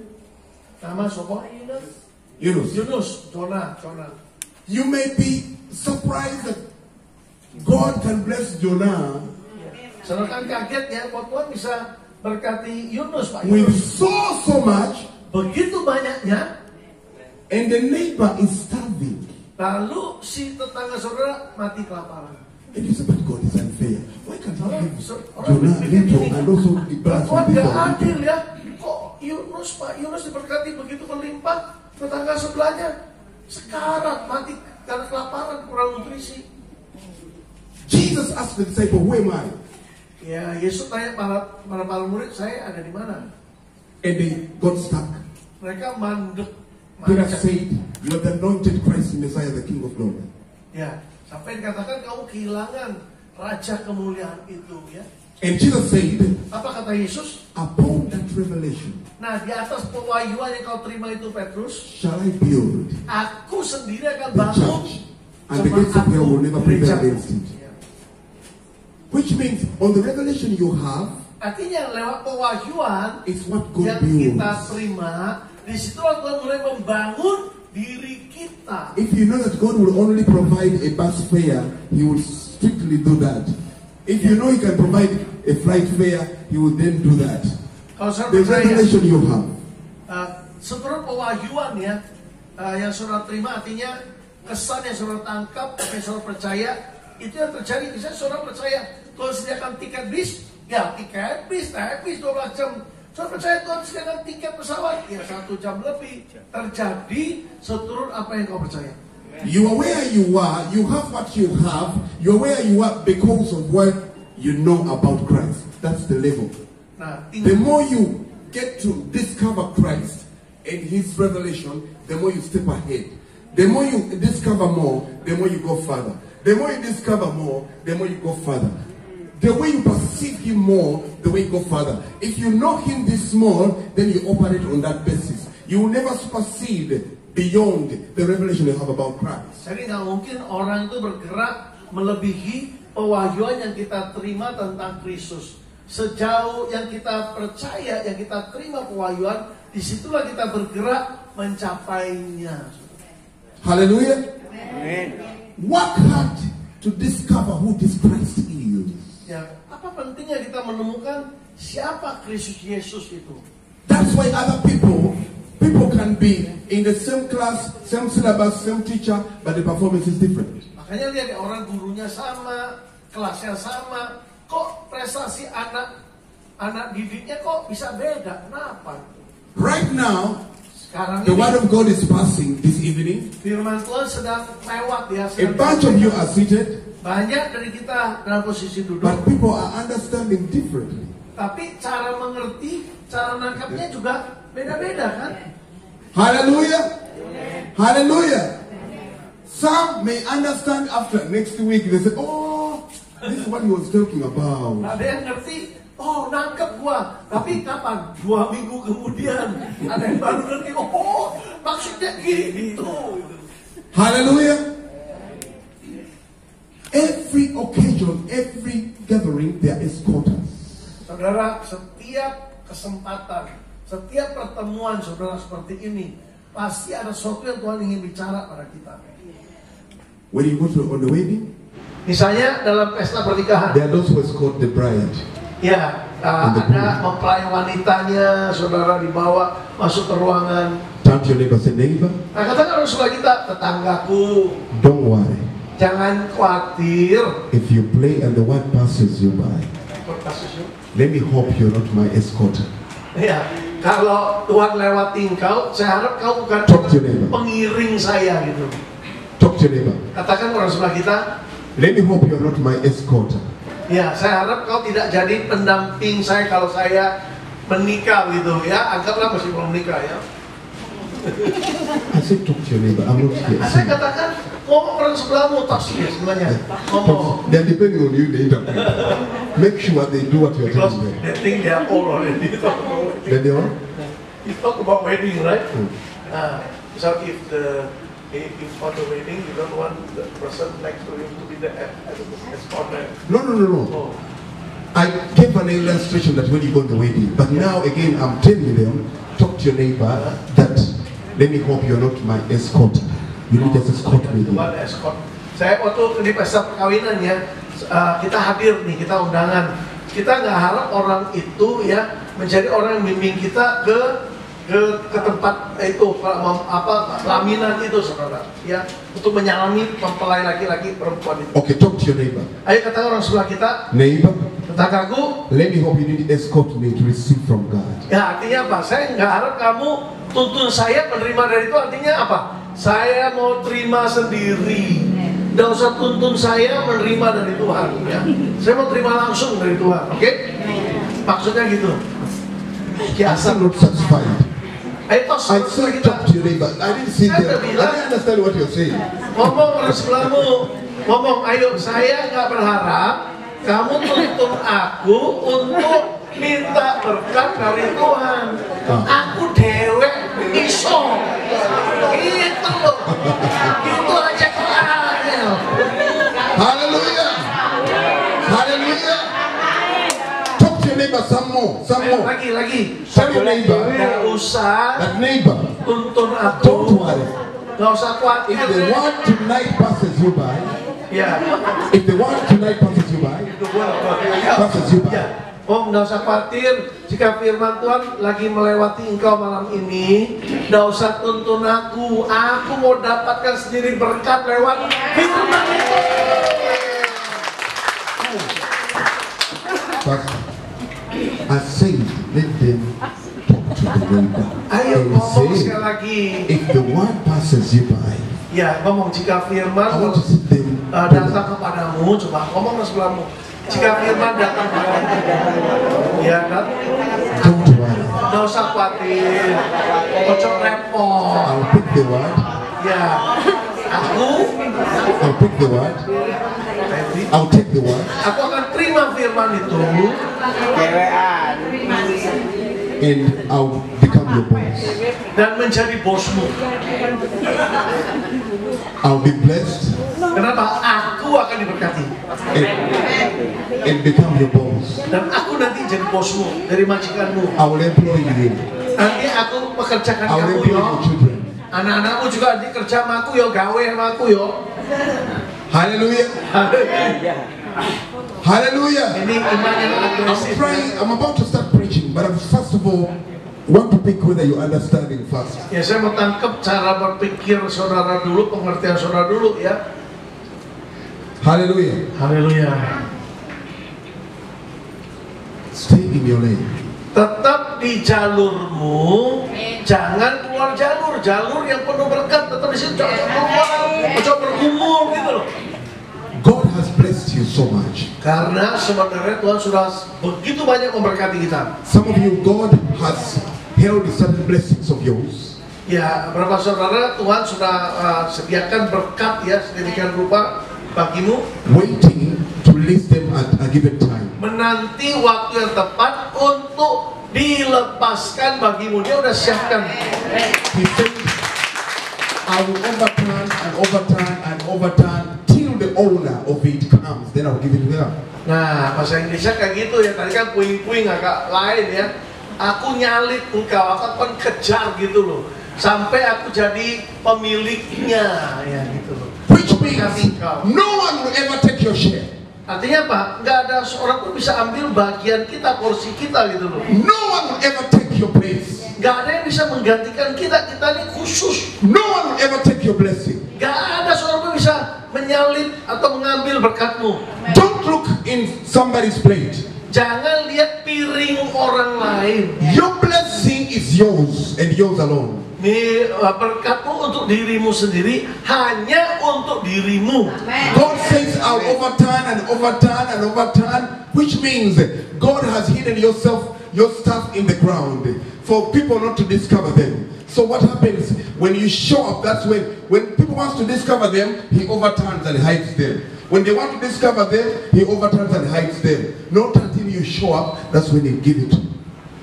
Nama sopo? Yunus. Yunus, Jonah. You may be surprised that God can bless Jonah Saudara kan kaget ya, kok Tuhan bisa berkati Yunus, Pak with Yunus. so much, Begitu banyaknya, and the neighbor is starving. lalu si tetangga saudara mati kelaparan. And you say, but God is unfair. Why can't He give Orang Jonah berpikir little gini, and also the bless Tuhan with gak this adil one? ya. Kok Pak Yunus diberkati begitu berlimpah, tetangga sebelahnya sekarat, mati karena kelaparan, kurang nutrisi. Jesus asked the disciple, who am I? Ya, Yesus tanya para murid, saya ada di mana? And they got stuck. Mereka mandek. Peter said, you are the anointed Christ, Messiah, the King of glory. Ya, sampai dikatakan kamu kehilangan Raja kemuliaan itu ya. And Jesus said, Apa kata Yesus? upon that revelation Nah, di atas pewahyuan yang kau terima itu Petrus, shall I build aku sendiri akan the bangun church, and the gates of hell will never prevail against it. Ya. Which means, on the revelation you have, Artinya lewat pewahyuan It's what God yang kita builds. terima, disitulah Tuhan mulai membangun diri kita. If you know that God will only provide a bus fare, He will strictly do that. If you know He can provide a flight fare, He will then do that. Kalau saya The percaya, revelation you have. seluruh pewahyuan ya, yang saudara terima, artinya kesan yang saudara tangkap, yang saudara percaya, itu yang terjadi. Misalnya saudara percaya Tuhan sediakan tiket bis, ya tiket bis, naik bis 12 jam. Saudara percaya Tuhan sediakan tiket pesawat, ya 1 jam lebih. Terjadi seturut apa yang kau percaya. You are where you are, you have what you have, you are where you are because of what you know about Christ. That's the level. Nah, The more you get to discover Christ and His revelation, the more you step ahead. The more you discover more, the more you go further. The more you discover more, the more you go further. The way you perceive Him more, the way you go further. If you know Him this small, then you operate on that basis. You will never supersede beyond the revelation you have about Christ. Jadi nggak mungkin orang itu bergerak melebihi pewahyuan yang kita terima tentang Kristus. Sejauh yang kita percaya, yang kita terima pewahyuan, disitulah kita bergerak mencapainya. Hallelujah. Amen. Work hard to discover who this Christ is. Ya, apa pentingnya kita menemukan siapa Kristus Yesus itu? That's why other people can be in the same class, same syllabus, same teacher, but the performance is different. Makanya lihat ya, orang gurunya sama, kelasnya sama, kok prestasi anak didiknya kok bisa beda? Kenapa? Right now, Sekarang the ini word of God is passing this evening. firman Tuhan sedang lewat ya. A bunch of you are seated, Banyak dari kita dalam posisi duduk. but people are understanding differently. Tapi cara mengerti, cara nangkapnya juga beda-beda kan? Hallelujah. Hallelujah. Some may understand after next week. They say, oh, this is what he was talking about. Ada yang ngerti, oh nangkep gua. Tapi kapan? 2 minggu kemudian. Ada yang baru ngerti, oh maksudnya gitu. Hallelujah. Every occasion, every gathering, there is quarters. Saudara, setiap kesempatan, setiap pertemuan saudara seperti ini, pasti ada sesuatu yang Tuhan ingin bicara pada kita. When you go to on the wedding, Misalnya dalam pesta pernikahan, there are those who is called the bride. ya ada mempelai wanitanya, saudara dibawa masuk ke ruangan. Turn to your neighbor, say, neighbor, Nah katakan Rasulullah kita, tetanggaku, don't worry. jangan khawatir. If you play and the one passes you by, let me hope you're not my escort. Ya, kalau Tuhan lewati engkau, saya harap kau bukan Talk to your neighbor. pengiring saya gitu. Talk to your neighbor. Katakan orang sebelah kita, Let me hope you're not my escort. ya saya harap kau tidak jadi pendamping saya kalau saya menikah gitu ya. Anggaplah masih belum menikah ya. I said, talk to your neighbor. I'm not here. Saya katakan, ngomong orang sebelahmu, tak sih sebenarnya. Ngomong. They're depending on you, the interpreter. Make sure they do what you're Because telling them. they think they are old already. Then they are? You talk about wedding, right? Hmm. So if for the wedding you don't want the person next to you to be the escort. No. Oh. I gave an illustration that when you go to the wedding, but now again I'm telling them, talk to your neighbor that let me hope you're not my escort. You need just escort me. Tuhan escort. Saya waktu di pesta perkawinan ya, kita hadir nih, kita undangan. Kita nggak harap orang itu ya menjadi orang yang bimbing kita ke tempat itu pelaminan itu, saudara. Ya, untuk menyalami mempelai laki-laki perempuan itu. Okay, talk to your neighbor. Ayo katakan orang sebelah kita, Neighbor, tetanggaku. let me hope you need escort me to receive from God. Ya artinya apa? Saya nggak harap kamu tuntun saya menerima dari itu. Artinya apa? Saya mau terima sendiri. Nggak usah tuntun saya menerima dari Tuhan. Ya. Saya mau terima langsung dari Tuhan. Oke? Maksudnya gitu. I'm Biasa. still not satisfied. Ayo tos I sebelah said kita. talk to your neighbor. I didn't sit Saya there. udah bilang. I didn't understand what you're saying. Ngomong orang sebelahmu. Ngomong, ayo saya nggak berharap kamu tuntun aku untuk minta berkat dari Tuhan. Aku dewek iso. Itu loh. Itu aja kelarnya. Hallelujah. Hallelujah. Talk to your neighbor. some Ayo, more. lagi. Tell your neighbor, Nggak usah that neighbor, tuntun aku. don't worry. Nggak usah khawatir. If the word tonight passes you by, Ya. if the word tonight passes you by, passes you by. Ya. Oh, nggak usah khawatir jika firman Tuhan lagi melewati engkau malam ini. Nggak usah tuntun aku. Aku mau dapatkan sendiri berkat lewat firman itu. But I say, let them talk to the neighbor Ayo and ngomong say, sekali lagi. if the word passes you by, Ya, ngomong jika firman I want to see them. datang kepadamu. Coba ngomong ke sebelahmu. Jika firman datang kepadamu, ya kan? Don't worry. Nggak usah khawatir. Ojo repot. I'll pick the word. Ya, aku I'll pick the word. I'll take the word akan terima firman itu Kewean. and I'll become your boss. dan menjadi bosmu. I'll be blessed Kenapa? Aku akan diberkati and become your boss. dan aku nanti jadi bosmu dari majikanmu. I will employ you. Nanti aku pekerjakan I will kamu employ yo. your children. Anak-anakmu juga nanti kerja sama aku yo, gawe sama aku yo. Hallelujah. Hallelujah. Ini iman yang agresif. I'm about to start preaching, but I first of all want to pick whether you understanding first. Ya, saya mau tangkap cara berpikir saudara dulu, pengertian saudara dulu ya. Hallelujah. Haleluya. Stay in your lane. Tetap di jalurmu, jangan keluar jalur yang penuh berkat. Tetap di situ, jangan keluar, jangan bergumul gitu loh. God has blessed you so much. Karena sebenarnya Tuhan sudah begitu banyak memberkati kita. Some of you, God has held certain blessings of yours. Ya, beberapa saudara Tuhan sudah sediakan berkat ya sedemikian rupa bagimu, Waiting to release them at a given time. menanti waktu yang tepat untuk dilepaskan bagimu. Dia udah siapkan. He said, I will overturn and overturn and overturn till the owner of it comes. Then I'll give it to them. Nah, bahasa Inggrisnya kayak gitu ya. Tadi kan puing-puing agak lain ya. Aku nyalip engkau, aku akan kejar gitu loh. Sampai aku jadi pemiliknya ya gitu loh. Which means no one will ever take your share. Artinya apa? Nggak ada seorang pun bisa ambil bagian kita, porsi kita gitu loh. No one will ever take your place. Nggak ada yang bisa menggantikan kita. Kita ini khusus. No one will ever take your blessing. Nggak ada seorang pun bisa menyalip atau mengambil berkatmu. Don't look in somebody's plate. Jangan lihat piring orang lain. Your blessing is yours and yours alone. Nih, berkatmu untuk dirimu sendiri, hanya untuk dirimu. God says, I'll overturn and overturn and overturn, which means God has hidden your stuff in the ground for people not to discover them. So what happens when you show up? That's when people want to discover them, He overturns and hides them. When they want to discover them, He overturns and hides them. Not until you show up, that's when He give it to you.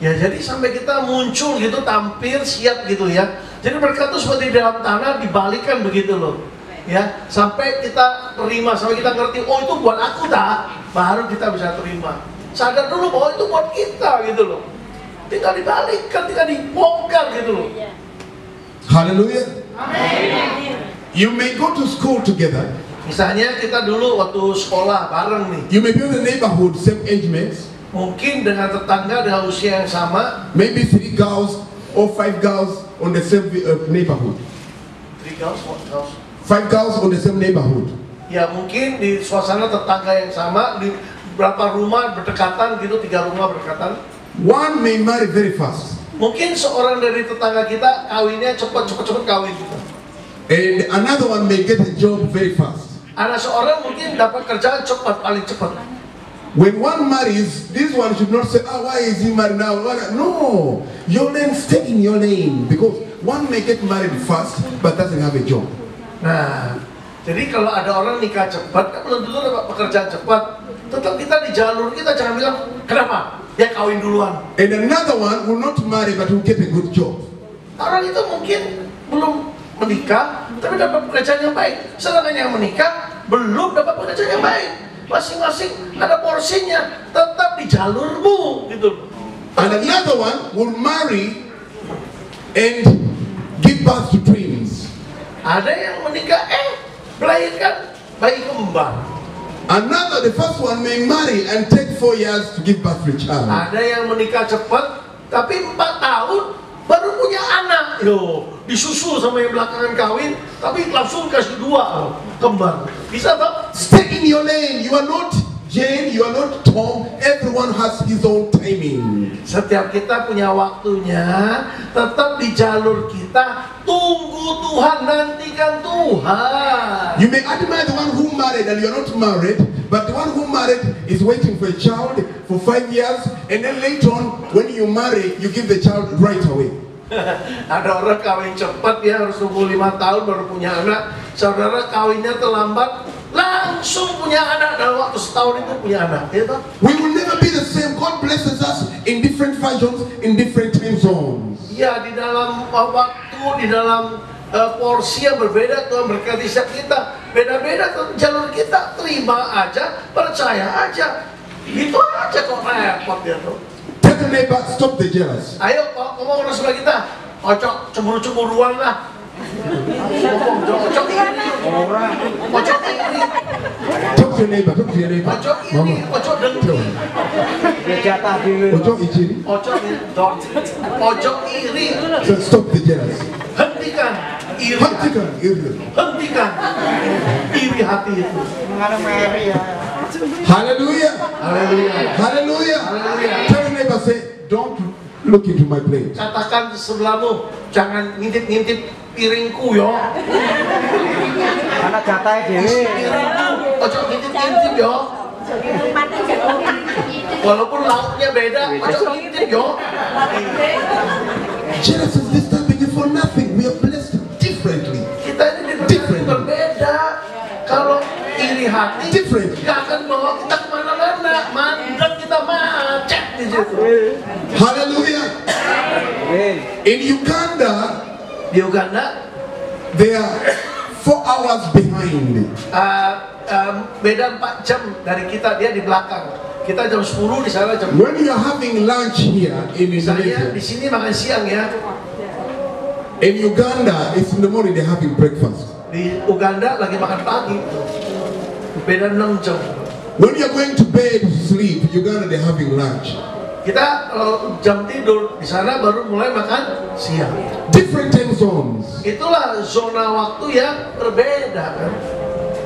Ya, jadi sampai kita muncul gitu, tampil, siap gitu ya. Jadi berkat itu seperti di dalam tanah dibalikan begitu loh. Ya, sampai kita terima, sampai kita ngerti, oh itu buat aku tak, baru kita bisa terima. Sadar dulu bahwa itu buat kita gitu loh. Tinggal dibalikkan, tinggal dibongkar gitu loh. Hallelujah. You may go to school together. Misalnya kita dulu waktu sekolah bareng nih. You may be in the neighborhood, same age mates. Mungkin dengan tetangga dengan usia yang sama. Maybe 3 girls or 5 girls on the same neighborhood. 3 girls, 4 girls. 5 girls on the same neighborhood. Ya mungkin di suasana tetangga yang sama, di berapa rumah berdekatan gitu, 3 rumah berdekatan. One may marry very fast. Mungkin seorang dari tetangga kita kawinnya cepat kawin gitu. And another one may get a job very fast. Ada seorang mungkin dapat kerjaan cepat, paling cepat. When one marries, this one should not say, "Ah, why is he married now?" No, your lane, stay in your lane, because one may get married fast but doesn't have a job. Nah, jadi kalau ada orang nikah cepat, kan belum tentu dapat pekerjaan cepat. Tetap kita di jalur kita, jangan bilang kenapa dia kawin duluan. And another one will not marry but will get a good job. Orang itu mungkin belum menikah, tapi dapat pekerjaan yang baik. Sedangkan yang menikah belum dapat pekerjaan yang baik. Masing-masing ada porsinya, tetap di jalurmu gitu. And another one will marry and give birth to twins. Ada yang menikah, melahirkan bayi kembar. Another, the first one may marry and take 4 years to give birth to a child. Ada yang menikah cepat, tapi 4 tahun baru punya anak. Loh, disusul sama yang belakangan kawin, tapi langsung kasih 2 kembar. Bisa tak? Stay in your lane. You are not Jane, you are not Tom. Everyone has his own timing. Setiap kita punya waktunya, tetap di jalur kita. Tunggu Tuhan, nantikan Tuhan. You may admire the one who married and you are not married, but the one who married is waiting for a child for 5 years, and then later on, when you marry, you give the child right away. Ada orang kawin cepat, dia harus tunggu 5 tahun baru punya anak. Saudara kawinnya terlambat, langsung punya anak dalam waktu setahun itu punya anak. Ya, we will never be the same. God blesses us in different fashions, in different time zones. Ya, di dalam waktu, di dalam porsi yang berbeda, Tuhan berkati setiap kita. Beda-beda jalur kita, terima aja, percaya aja. Itu aja kok repot ya tuh. Tell the neighbor, stop the jealous. Ayo, ngomong ke sebelah kita, ocok cemburu-cemburuan lah. Ocok iri, ocok iri, Talk to your neighbor, talk to your neighbor. ocok iri, ocok dengki, Ojo ichiri. ocok iri. So stop the jealous. Hentikan iri, Hentikan iri. hentikan iri hati itu. Hallelujah. Haleluya. Hallelujah. Haleluya. Tell your neighbor, say, don't look into my plate. Katakan sebelahmu, jangan ngintip-ngintip piringku yo. Anak jatah dewe. Piringku, ojo ngintip-ngintip yo. Walaupun lauknya beda, ojo ngintip yo. Jealous is this time for nothing. We are blessed differently. Kita ini diberkati berbeda. Kalau iri hati, Different. gak akan bawa kita kemana-mana. Mandek kita macet di situ. Hallelujah. In Uganda, Di Uganda, they are 4 hours behind. beda 4 jam dari kita, dia di belakang. Kita jam 10, di sana jam 2. When you are having lunch here in Misalnya di Indonesia, sini makan siang ya. in Uganda, it's in the morning they're having breakfast. Di Uganda lagi makan pagi. Beda 6 jam. When you're going to bed to sleep, Uganda they're having lunch. Kita kalau jam tidur di sana baru mulai makan siang. Different time zones. Itulah zona waktu yang berbeda kan.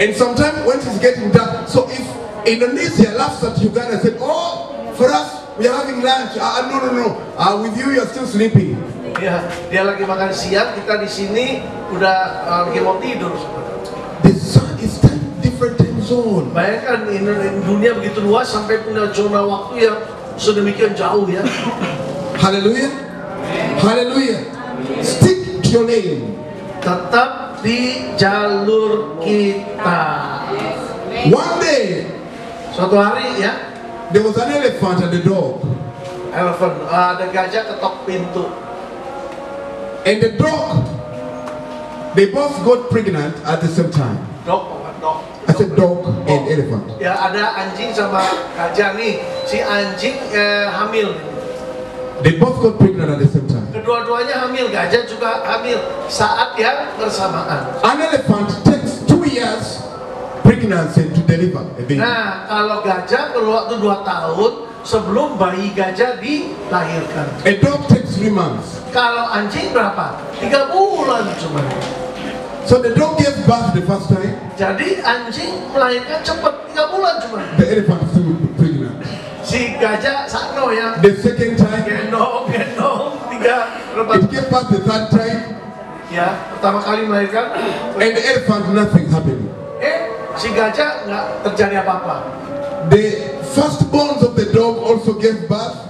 And sometimes when it's getting dark, so if Indonesia laughs at Uganda and said, oh, for us, we are having lunch. No. With you, you're still sleeping. Ya, dia lagi makan siang, kita di sini udah lagi mau tidur. The sun is different time zone. Bayangkan dunia begitu luas sampai punya zona waktu yang sedemikian jauh ya. Hallelujah. Hallelujah. Stick to your lane. Tetap di jalur kita. One day, Suatu hari ya, there was an elephant and a dog. ada gajah ketok pintu. And the dog, they both got pregnant at the same time. Dok. I said dog and elephant. Ya, ada anjing sama gajah nih. Si anjing hamil. They both got pregnant at the same time. Kedua-duanya hamil, gajah juga hamil saat yang bersamaan. An elephant takes 2 years pregnancy to deliver a baby. Nah, kalau gajah perlu waktu 2 tahun sebelum bayi gajah dilahirkan. A dog takes 3 months. Kalau anjing berapa? 3 bulan cuma. So the dog gave birth the first time, Jadi anjing melahirkan cepat, 3 bulan cuma. the elephant still pregnant. Si gajah sakno ya. The second time, Gendong, 3 berapa? it gave birth the third time, Ya, pertama kali melahirkan. and the elephant nothing happened. Si gajah nggak terjadi apa-apa. The firstborns of the dog also gave birth,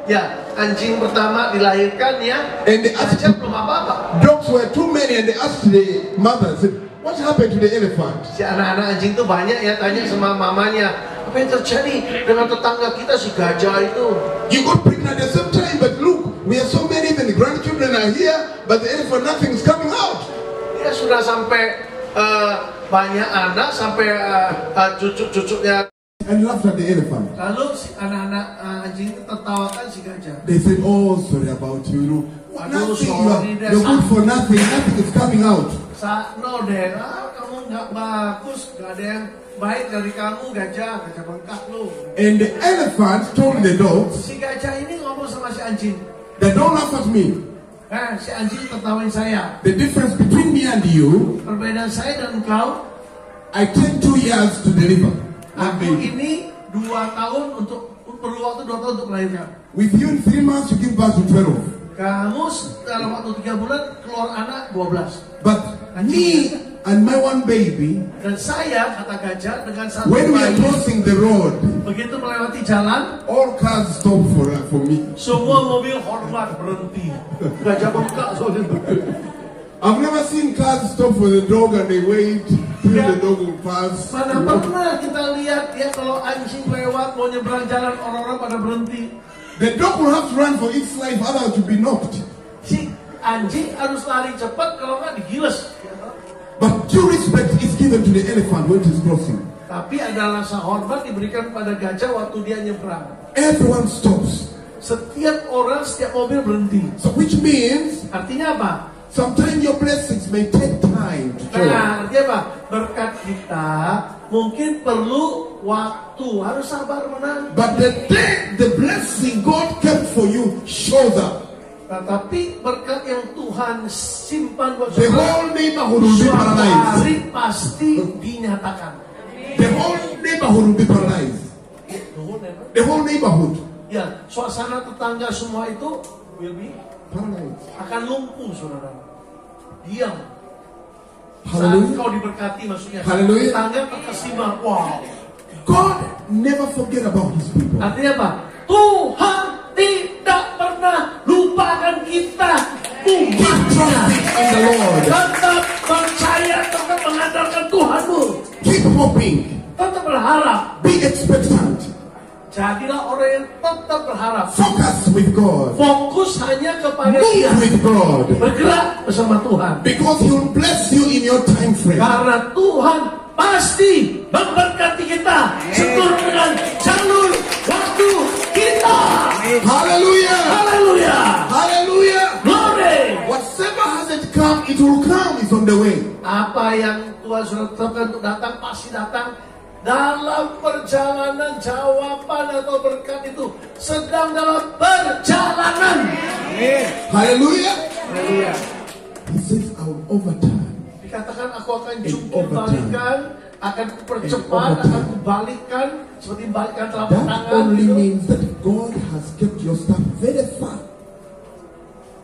Ya, anjing pertama dilahirkan ya. and they asked, Gajah belum apa-apa. dogs were too many, and they asked the mother, said, what happened to the elephant? Si anak-anak anjing tuh banyak ya, tanya sama mamanya, apa yang terjadi dengan tetangga kita si gajah itu? You got pregnant at the same time, but look, we have so many, even the grandchildren are here, but the elephant nothing is coming out. Ya sudah sampai banyak anak, sampai cucu-cucunya and laughed at the elephant. Lalu si anak-anak anjing itu tertawakan si gajah. They said, "Oh, sorry about you. You know, Aduh, nothing. sorry, You're good for nothing. Nothing is coming out." No Den, kamu nggak bagus, nggak ada yang baik dari kamu gajah bengkak lu. And the elephant told the dogs, Si gajah ini ngomong sama si anjing. "They don't laugh at me. Si anjing tertawain saya. The difference between me and you, Perbedaan saya dan engkau, I take 2 years to deliver one aku baby. ini 2 tahun perlu waktu 2 tahun untuk melahirkan. With you in 3 months, you give birth to 12. Kamu dalam waktu 3 bulan keluar anak 12. But me and my one baby, Dan saya, kata gajah, dengan satu when we are bayi, crossing the road, begitu melewati jalan, all cars stop for me. semua mobil hormat berhenti. Gajah bengkak soalnya. I've never seen cars stop for the dog and they wait till the dog will pass. Mana pernah kita lihat ya kalau anjing lewat mau nyebrang jalan orang-orang pada berhenti. The dog will have to run for its life, otherwise to be knocked. Si anjing harus lari cepat kalau nggak digiles. But due respect is given to the elephant when it is crossing. Tapi ada rasa hormat diberikan pada gajah waktu dia nyebrang. Everyone stops. Setiap orang, setiap mobil berhenti. So which means Artinya apa? sometimes your blessings may take time to show up. Nah, artinya apa? Berkat kita mungkin perlu waktu, harus sabar menang. But the day the blessing God kept for you shows up, Tetapi berkat yang Tuhan simpan buat the saudara, whole neighborhood will be suatu paralyzed. hari pasti dinyatakan. The whole neighborhood will be paralyzed. The whole neighborhood Ya, suasana tetangga semua itu will be paralyzed. akan lumpuh, saudara. Diam. Saat Hallelujah. kau diberkati maksudnya. Hallelujah. Tetangga terkesima. Wow. God never forget about His people. Artinya apa? Tuhan tidak pernah lupakan kita. Keep trusting in the Lord. Tetap percaya, tetap mengandalkan Tuhanmu. Keep hoping. Tetap berharap. Be expectant. Jadilah orang yang tetap berharap. Focus with God. Fokus hanya kepada Move Dia. with God. Bergerak bersama Tuhan. Because He will bless you in your time frame. Karena Tuhan pasti memberkati kita seturut dengan jalur waktu kita. Hallelujah. Haleluya. Hallelujah. Glory. Whatever hasn't come, it will come. It's on the way. Apa yang Tuhan sudah tetapkan untuk datang pasti datang. Dalam perjalanan jawaban atau berkat itu sedang dalam perjalanan. Hallelujah. Haleluya. He says, I will overturn. Dikatakan aku akan In jungkir overtime. balikan, akan kupercepat, In overtime. akan kubalikan seperti balikan telapak That tangan. only gitu. means that God has kept your stuff very far.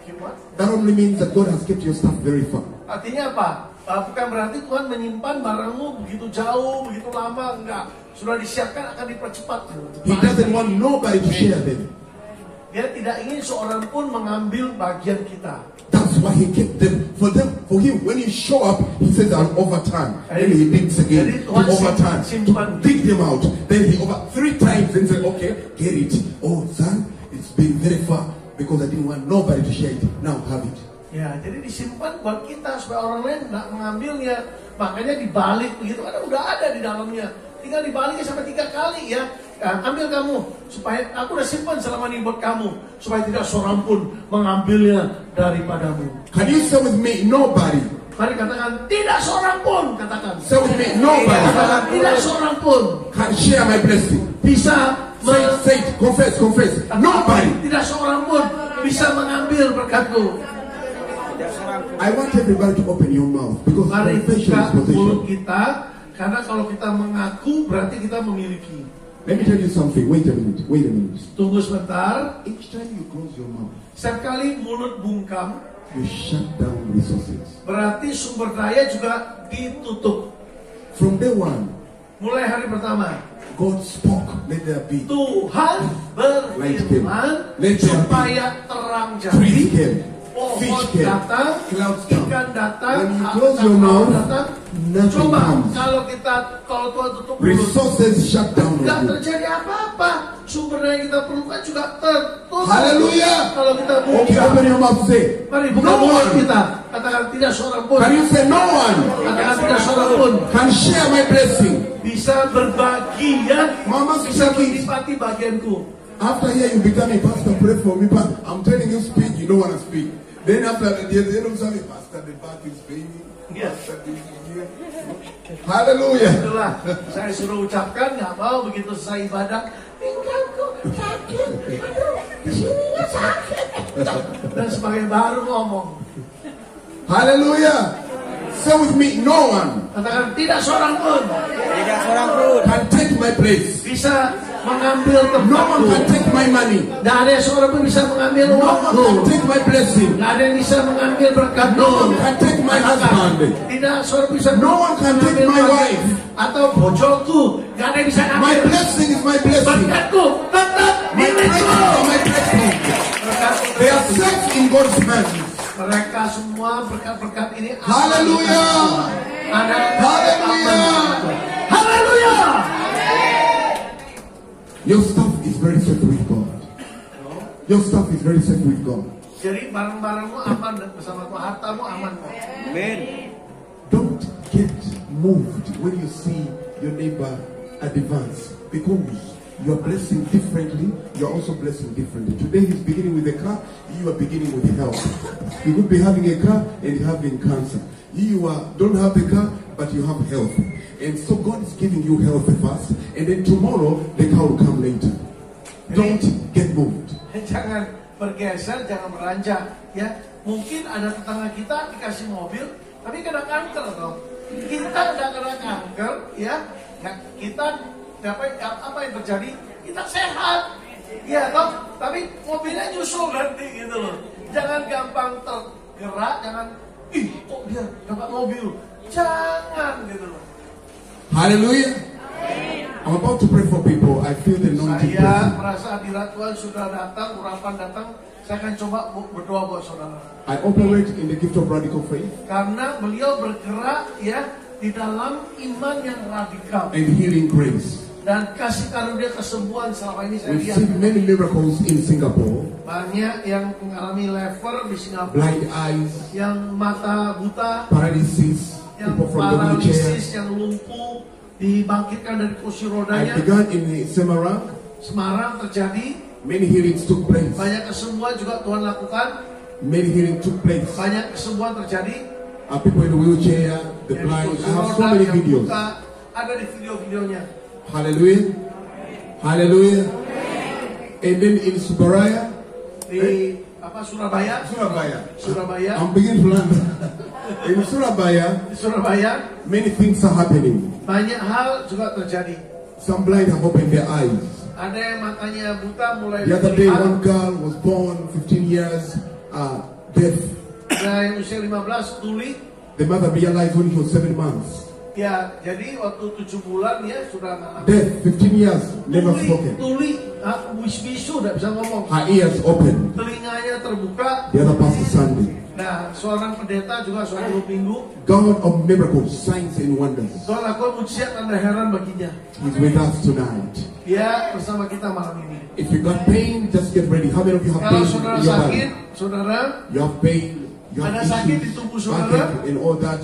Gimana? That only means that God has kept your stuff very far. Artinya apa? Bukan berarti Tuhan menyimpan barangmu begitu jauh, begitu lama, enggak. Sudah disiapkan akan dipercepat. He doesn't want nobody to share them. Dia tidak ingin seorang pun mengambil bagian kita. That's why He kept them. For Him, when He show up, He says, I'll overturn. Then He digs again. Jadi He Tuhan overturn. simpan. To dig them out. Then He over 3 times and said, okay, get it. Oh, son, it's been very far because I didn't want nobody to share it. Now have it. Ya, jadi disimpan buat kita supaya orang lain tidak mengambilnya. Makanya dibalik begitu, karena udah ada di dalamnya. Tinggal dibaliknya sampai 3 kali ya. Nah, ambil kamu supaya aku udah simpan selama ini buat kamu supaya tidak seorang pun mengambilnya daripadamu. Can you say with me, nobody? Mari katakan tidak seorang pun, katakan. Say with me, nobody Katakan tidak seorang pun can share my blessing. bisa Say it, confess. Nobody. Tidak seorang pun bisa mengambil berkatku. I want everybody to open your mouth because Mari confession buka is possession. mulut kita, karena kalau kita mengaku berarti kita memiliki. Let me tell you something. Wait a minute. Tunggu sebentar. Each time you close your mouth, Setiap kali mulut bungkam, you shut down resources. berarti sumber daya juga ditutup. From day one, Mulai hari pertama, God spoke, let there be. Tuhan berfirman Let there be. supaya terang Trees jadi. came, Pohon fish came, datang, clouds come. ikan datang, When you api close your mouth, datang. nothing Coba comes. kalau Tuhan tutup mulut, Resources shut down nggak on you. terjadi apa-apa. Sumber daya yang kita perlukan juga tertutup. Hallelujah. Kalau kita Okay, buka, open your mouth, say. mari buka No mulut one kita. Katakan Katakan tidak seorang pun. Can you say no one Katakan tidak seorang pun can share my blessing? bisa berbagi ya. Mama Bisa speaking. menikmati bagianku. After here you become a pastor, pray for me. Pastor, I'm telling you speak, you don't want to speak. Then after at the end of service, Pastor, the back is paining. Yes. Pastor, this is here. Hallelujah. Itulah saya suruh ucapkan, nggak mau begitu saya ibadah. Pinggangku sakit, aduh, di sininya sakit. Dan sebagai baru ngomong. Hallelujah. Say with me, no one Katakan tidak seorang pun Tidak seorang pun can take my place. bisa mengambil No one can tempatku. take my money. Tidak ada yang seorang pun bisa mengambil No one uangku. can take my blessing. Tidak ada yang bisa mengambil berkatku. No one can take my husband. Tidak seorang bisa No one can take mengambil my bagian wife. atau bojoku. Tidak ada yang bisa My mengambil blessing is my blessing. berkatku. Tetap My milikku. blessing is my blessing. Berkatku. They are set in God's hands. Mereka semua berkat-berkat ini Hallelujah. ada. Hallelujah. Haleluya. Your stuff is very safe with God. Your stuff is very safe with God. Jadi barang-barangmu aman dan bersama Tuhan, hartamu aman kok. Amin. Don't get moved when you see your neighbor advance, because you are blessing differently. You are also blessing differently. Today he's beginning with a car. You are beginning with health. You could be having a car and having cancer. You don't have the car, but you have health. And so God is giving you health first, and then tomorrow the car will come later. Don't get moved. Jangan bergeser, jangan beranjak. Ya, mungkin ada tetangga kita dikasih mobil, tapi kena kanker toh. Kita udah kena kanker, ya. Nah, kita apa yang terjadi? Kita sehat, ya toh. Tapi mobilnya nyusul nanti gitu loh. Jangan gampang tergerak, jangan. Ih, kok dia dapat mobil? Jangan gitu loh. Hallelujah. I'm about to pray for people. I feel the anointing. Saya present. merasa hadirat Tuhan sudah datang, urapan datang. Saya akan coba berdoa buat saudara. I operate in the gift of radical faith Karena beliau bergerak ya di dalam iman yang radikal and healing grace. dan kasih karunia kesembuhan selama ini saya We've lihat seen many miracles in Singapore. banyak yang mengalami lever di Singapura, Blind eyes, yang mata buta, paralysis, yang people from the wheelchair. paralisis, yang lumpuh dibangkitkan dari kursi I rodanya. began in Semarang. Semarang terjadi Many healings took place. banyak kesembuhan juga Tuhan lakukan, Many healings took place. banyak kesembuhan terjadi. People in the wheelchair, the Yang blind. kursi I have so roda, many yang videos. buta, ada di video-videonya. Hallelujah. Hallelujah. And then in Surabaya. Di Surabaya. Surabaya. I'm beginning to learn. In Surabaya, Di Surabaya many things are happening. banyak hal juga terjadi. Some blind have opened their eyes. Ada yang matanya buta mulai The other day, melihat. one girl was born 15 years deaf. Ada yang usia 15 tuli. The mother realized when she was 7 months. Ya, jadi waktu 7 bulan ya sudah mengalami Deaf, 15 years, never spoken. tuli, bisu tidak bisa ngomong. Her ears open. Telinganya terbuka. The other pastor Sunday. Nah, seorang pendeta juga suatu minggu. God of miracles, signs and wonders. Tuhan lakukan mujizat tanda heran baginya. He's with us tonight. Dia bersama kita malam ini. If you got pain, just get ready. How many of you have Kalau pain saudara in your sakit, body? saudara You have pain, you have ada sakit di issues, tubuh saudara. backache and all that.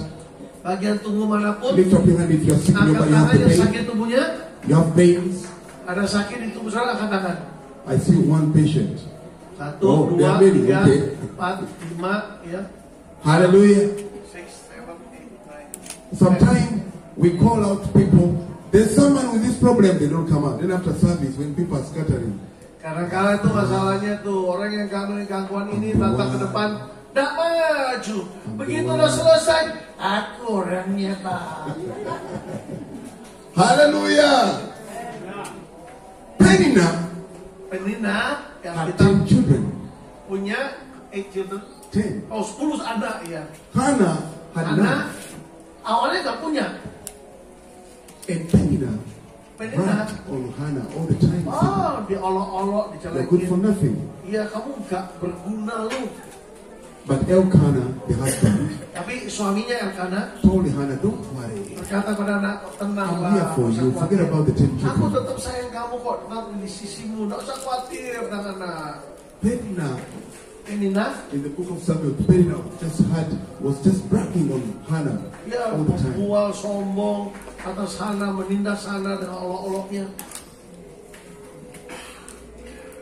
bagian tubuh manapun, Lift up your hand if you are sick in your angkat body. You have tangan the yang pain. sakit tubuhnya. You have pains. Ada sakit di tubuh saudara, angkat tangan. I see one patient. 1, Oh, there 2, are many, 3, okay. 4, 5, ya. Hallelujah. 6, 7, 8, 9. Sometimes we call out people. There's someone with this problem, they don't come out. Then after service, when people are scattering, Kadang-kadang itu masalahnya tuh orang yang gangguan ini datang ke depan, tidak maju. Begitu udah selesai, aku orangnya Pak. hallelujah. Penina Penina yang had kita 10 children. punya 8 children. 10. Oh 10 ada ya. Hannah had Karena 9. awalnya nggak punya. And Penina Penina, ran on Hannah all the time. oh diolok-olok, They're good for dicelekin. nothing. Iya kamu nggak berguna lu. But Elkanah, the husband, Tapi suaminya Elkanah told Hannah, don't worry. berkata pada anak, I'm tenanglah, here for nggak usah you. Forget khawatir. about the 10 Aku children. tetap sayang kamu kok, tetap di sisimu, nggak usah khawatir anak-anak. Penina Penina, in the book of Samuel, Penina was just bragging on Hannah dia all the time. membual sombong atas Hana, menindas Hana dengan olok-oloknya.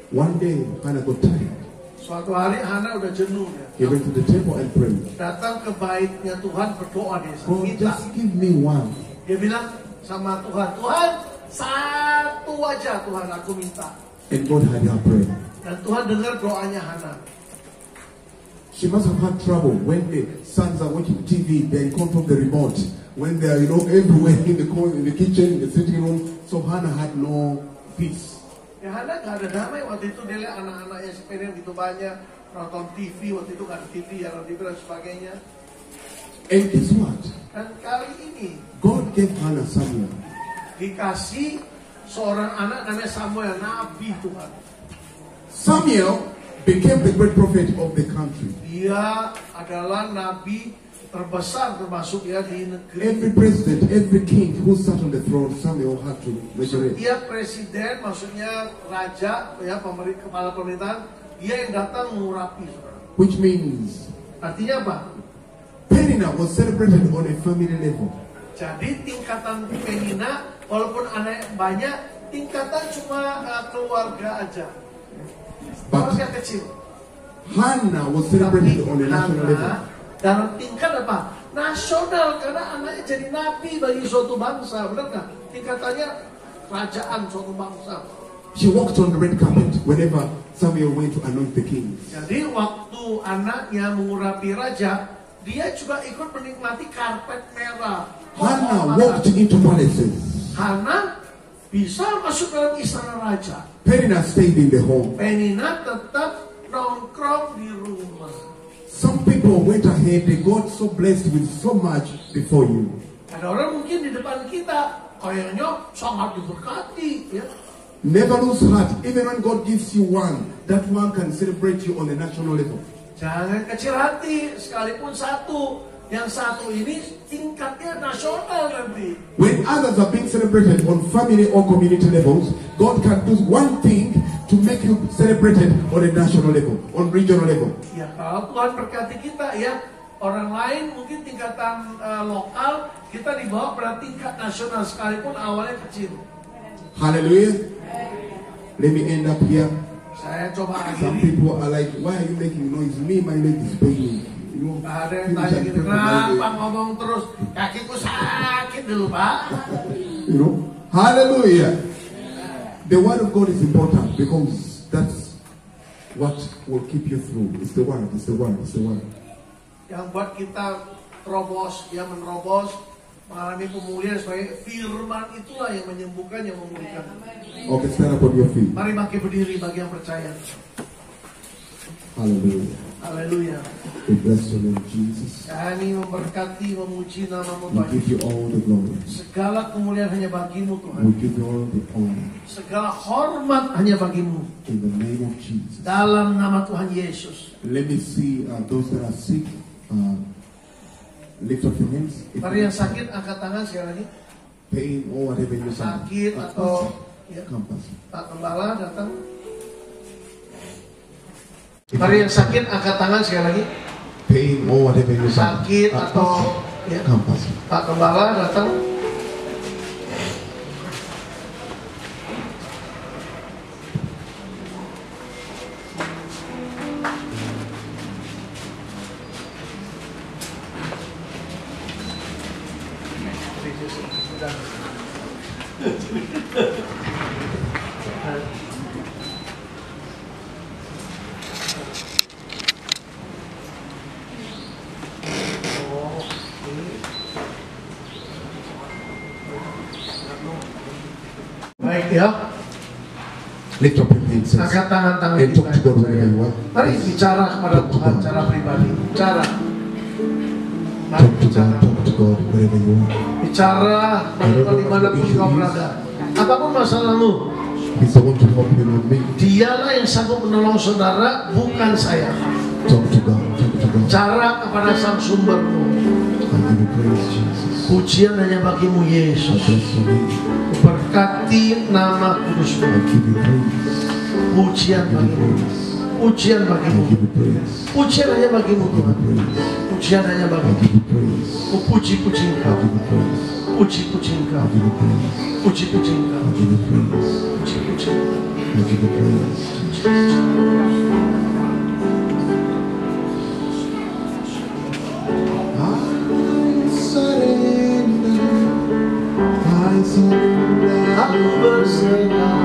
One day, Hannah got tired. Suatu hari Hana udah jenuh ya. He went to the temple and prayed. Datang ke baitnya Tuhan, berdoa dia, God, minta. just give me one. Dia bilang sama Tuhan, Tuhan satu aja Tuhan aku minta. And God had her prayer. Dan Tuhan dengar doanya Hana. She must have had trouble when the sons are watching TV, they're in control of the remote. When they are, everywhere in the corner, in the kitchen, in the sitting room. So Hannah had no peace. Ya Hana gak ada damai waktu itu, dia lihat anak-anaknya sepeda gitu banyak, nonton TV, waktu itu gak ada TV, ya TV dan sebagainya. And guess what? Dan kali ini God gave Hannah Samuel. dikasih seorang anak namanya Samuel, nabi Tuhan. Samuel became the great prophet of the country. Dia adalah nabi terbesar termasuk ya di negeri. Every president, every king who sat on the throne, Samuel had to measure it. Dia presiden, maksudnya raja, ya kepala pemerintahan, dia yang datang mengurapi. Which means Artinya apa? Penina was celebrated on a family level. Jadi tingkatan Penina, walaupun anak banyak, tingkatan cuma keluarga aja, keluarga kecil. Hannah was celebrated on a national level. Hana dalam tingkat apa? Nasional, karena anaknya jadi nabi bagi suatu bangsa, benar nggak? Tingkatannya kerajaan suatu bangsa. She walked on the red carpet whenever Samuel went to anoint the king. Jadi waktu anaknya mengurapi raja, dia juga ikut menikmati karpet merah. Hannah walked into palaces. Hana bisa masuk dalam istana raja. Penina stayed in the home. Penina tetap nongkrong di rumah. Some people went ahead, they got so blessed with so much before you. Ada orang mungkin di depan kita kayaknya sangat diberkati, ya. Never lose heart, even when God gives you one, that one can celebrate you on a national level. Jangan kecil hati, sekalipun satu, yang satu ini tingkatnya nasional nanti. When others are being celebrated on family or community levels, God can do one thing to make you celebrated on a national level, on regional level. Ya kalau Tuhan berkati kita ya, orang lain mungkin tingkatan lokal, kita dibawa pada tingkat nasional sekalipun awalnya kecil. Hallelujah. Let me end up here. Saya coba Some akhiri. people are like, why are you making noise? Me, my leg is paining. Ada yang tanya gitu, kenapa ngomong terus? Kakiku sakit dulu Pak. Hallelujah. The word of God is important because that's what will keep you through. It's the word, it's the word, it's the word. Yang buat kita terobos, yang menerobos, mengalami pemulihan sebagai firman itulah yang menyembuhkan, yang memulihkan. Okay, stand up on your feet. Mari makin berdiri bagi yang percaya. Hallelujah. Haleluya. We bless your name, Jesus. Kami memberkati, memuji nama-Mu We Tuhan. give you all the glory. Segala kemuliaan hanya bagi-Mu Tuhan. We give you all the honor. Segala hormat hanya bagi-Mu. In the name of Jesus. Dalam nama Tuhan Yesus. Let me see those that are sick. Lift up your hands. If Mari yang sakit angkat tangan sekali lagi. pain or whatever you say. Sakit atau ya, Come, Pastor. Pak Gembala datang. Mari yang sakit angkat tangan sekali lagi. Pain or whatever you say. Sakit atau ya, Come, Pastor. Pak Gembala datang. Baik ya, Lift up your hands angkat tangan-tangan and talk to kita. God wherever you are. Mari bicara kepada Tuhan secara pribadi. Bicara. Mari Talk to God, bicara. talk to God wherever you are. Bicara dimanapun kau berada. Apapun masalahmu, He's the one to help you, not me. Dialah yang sanggup menolong saudara, bukan saya. Talk to God, talk to God. Bicara kepada sang sumbermu. I give you praise, Jesus. Pujian hanya bagimu I Yesus. bless your name. Berkati nama I kudusmu. give you praise. Pujian I give you bagimu. praise. Pujian I bagimu. give you praise. Pujian hanya bagimu I give Tuhan. you praise. Pujian hanya I bagimu. give you praise. Ku puji-puji I Engkau. give you praise. Puji-puji I Engkau. give you praise. Puji-puji Engkau. I give you praise. Puji-puji Engkau. I give you praise. I surrender. I surrender. Aku berserah.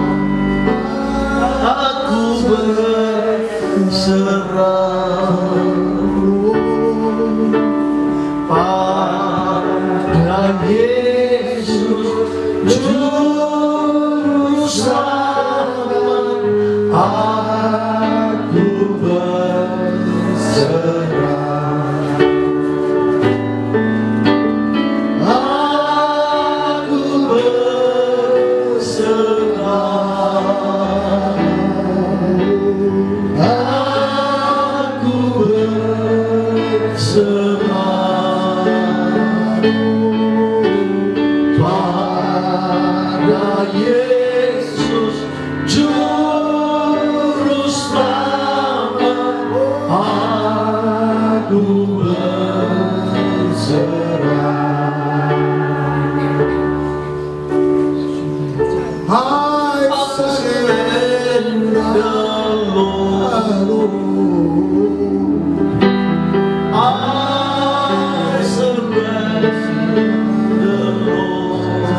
Aku berserah pada Yesus Juru Selamat. Aku berserah. Aku berserah. Aku berserah pada Yesus Juru Selamat. Aku berserah. I surrender. Lord. I surrender, Lord,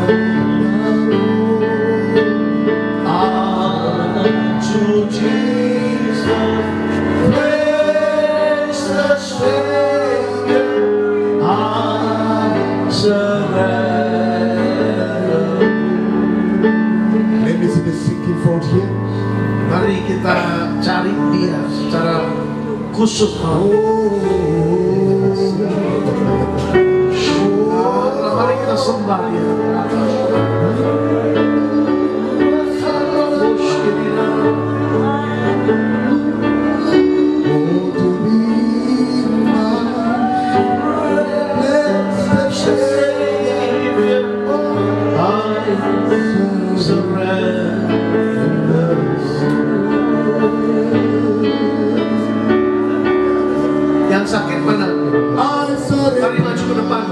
unto Jesus, precious Savior. I surrender. Let me see the sinking front here. Mari kita cari Dia secara khusus. Mari kita sembah Dia. Yang sakit mana? I surrender. Mari maju ke depan.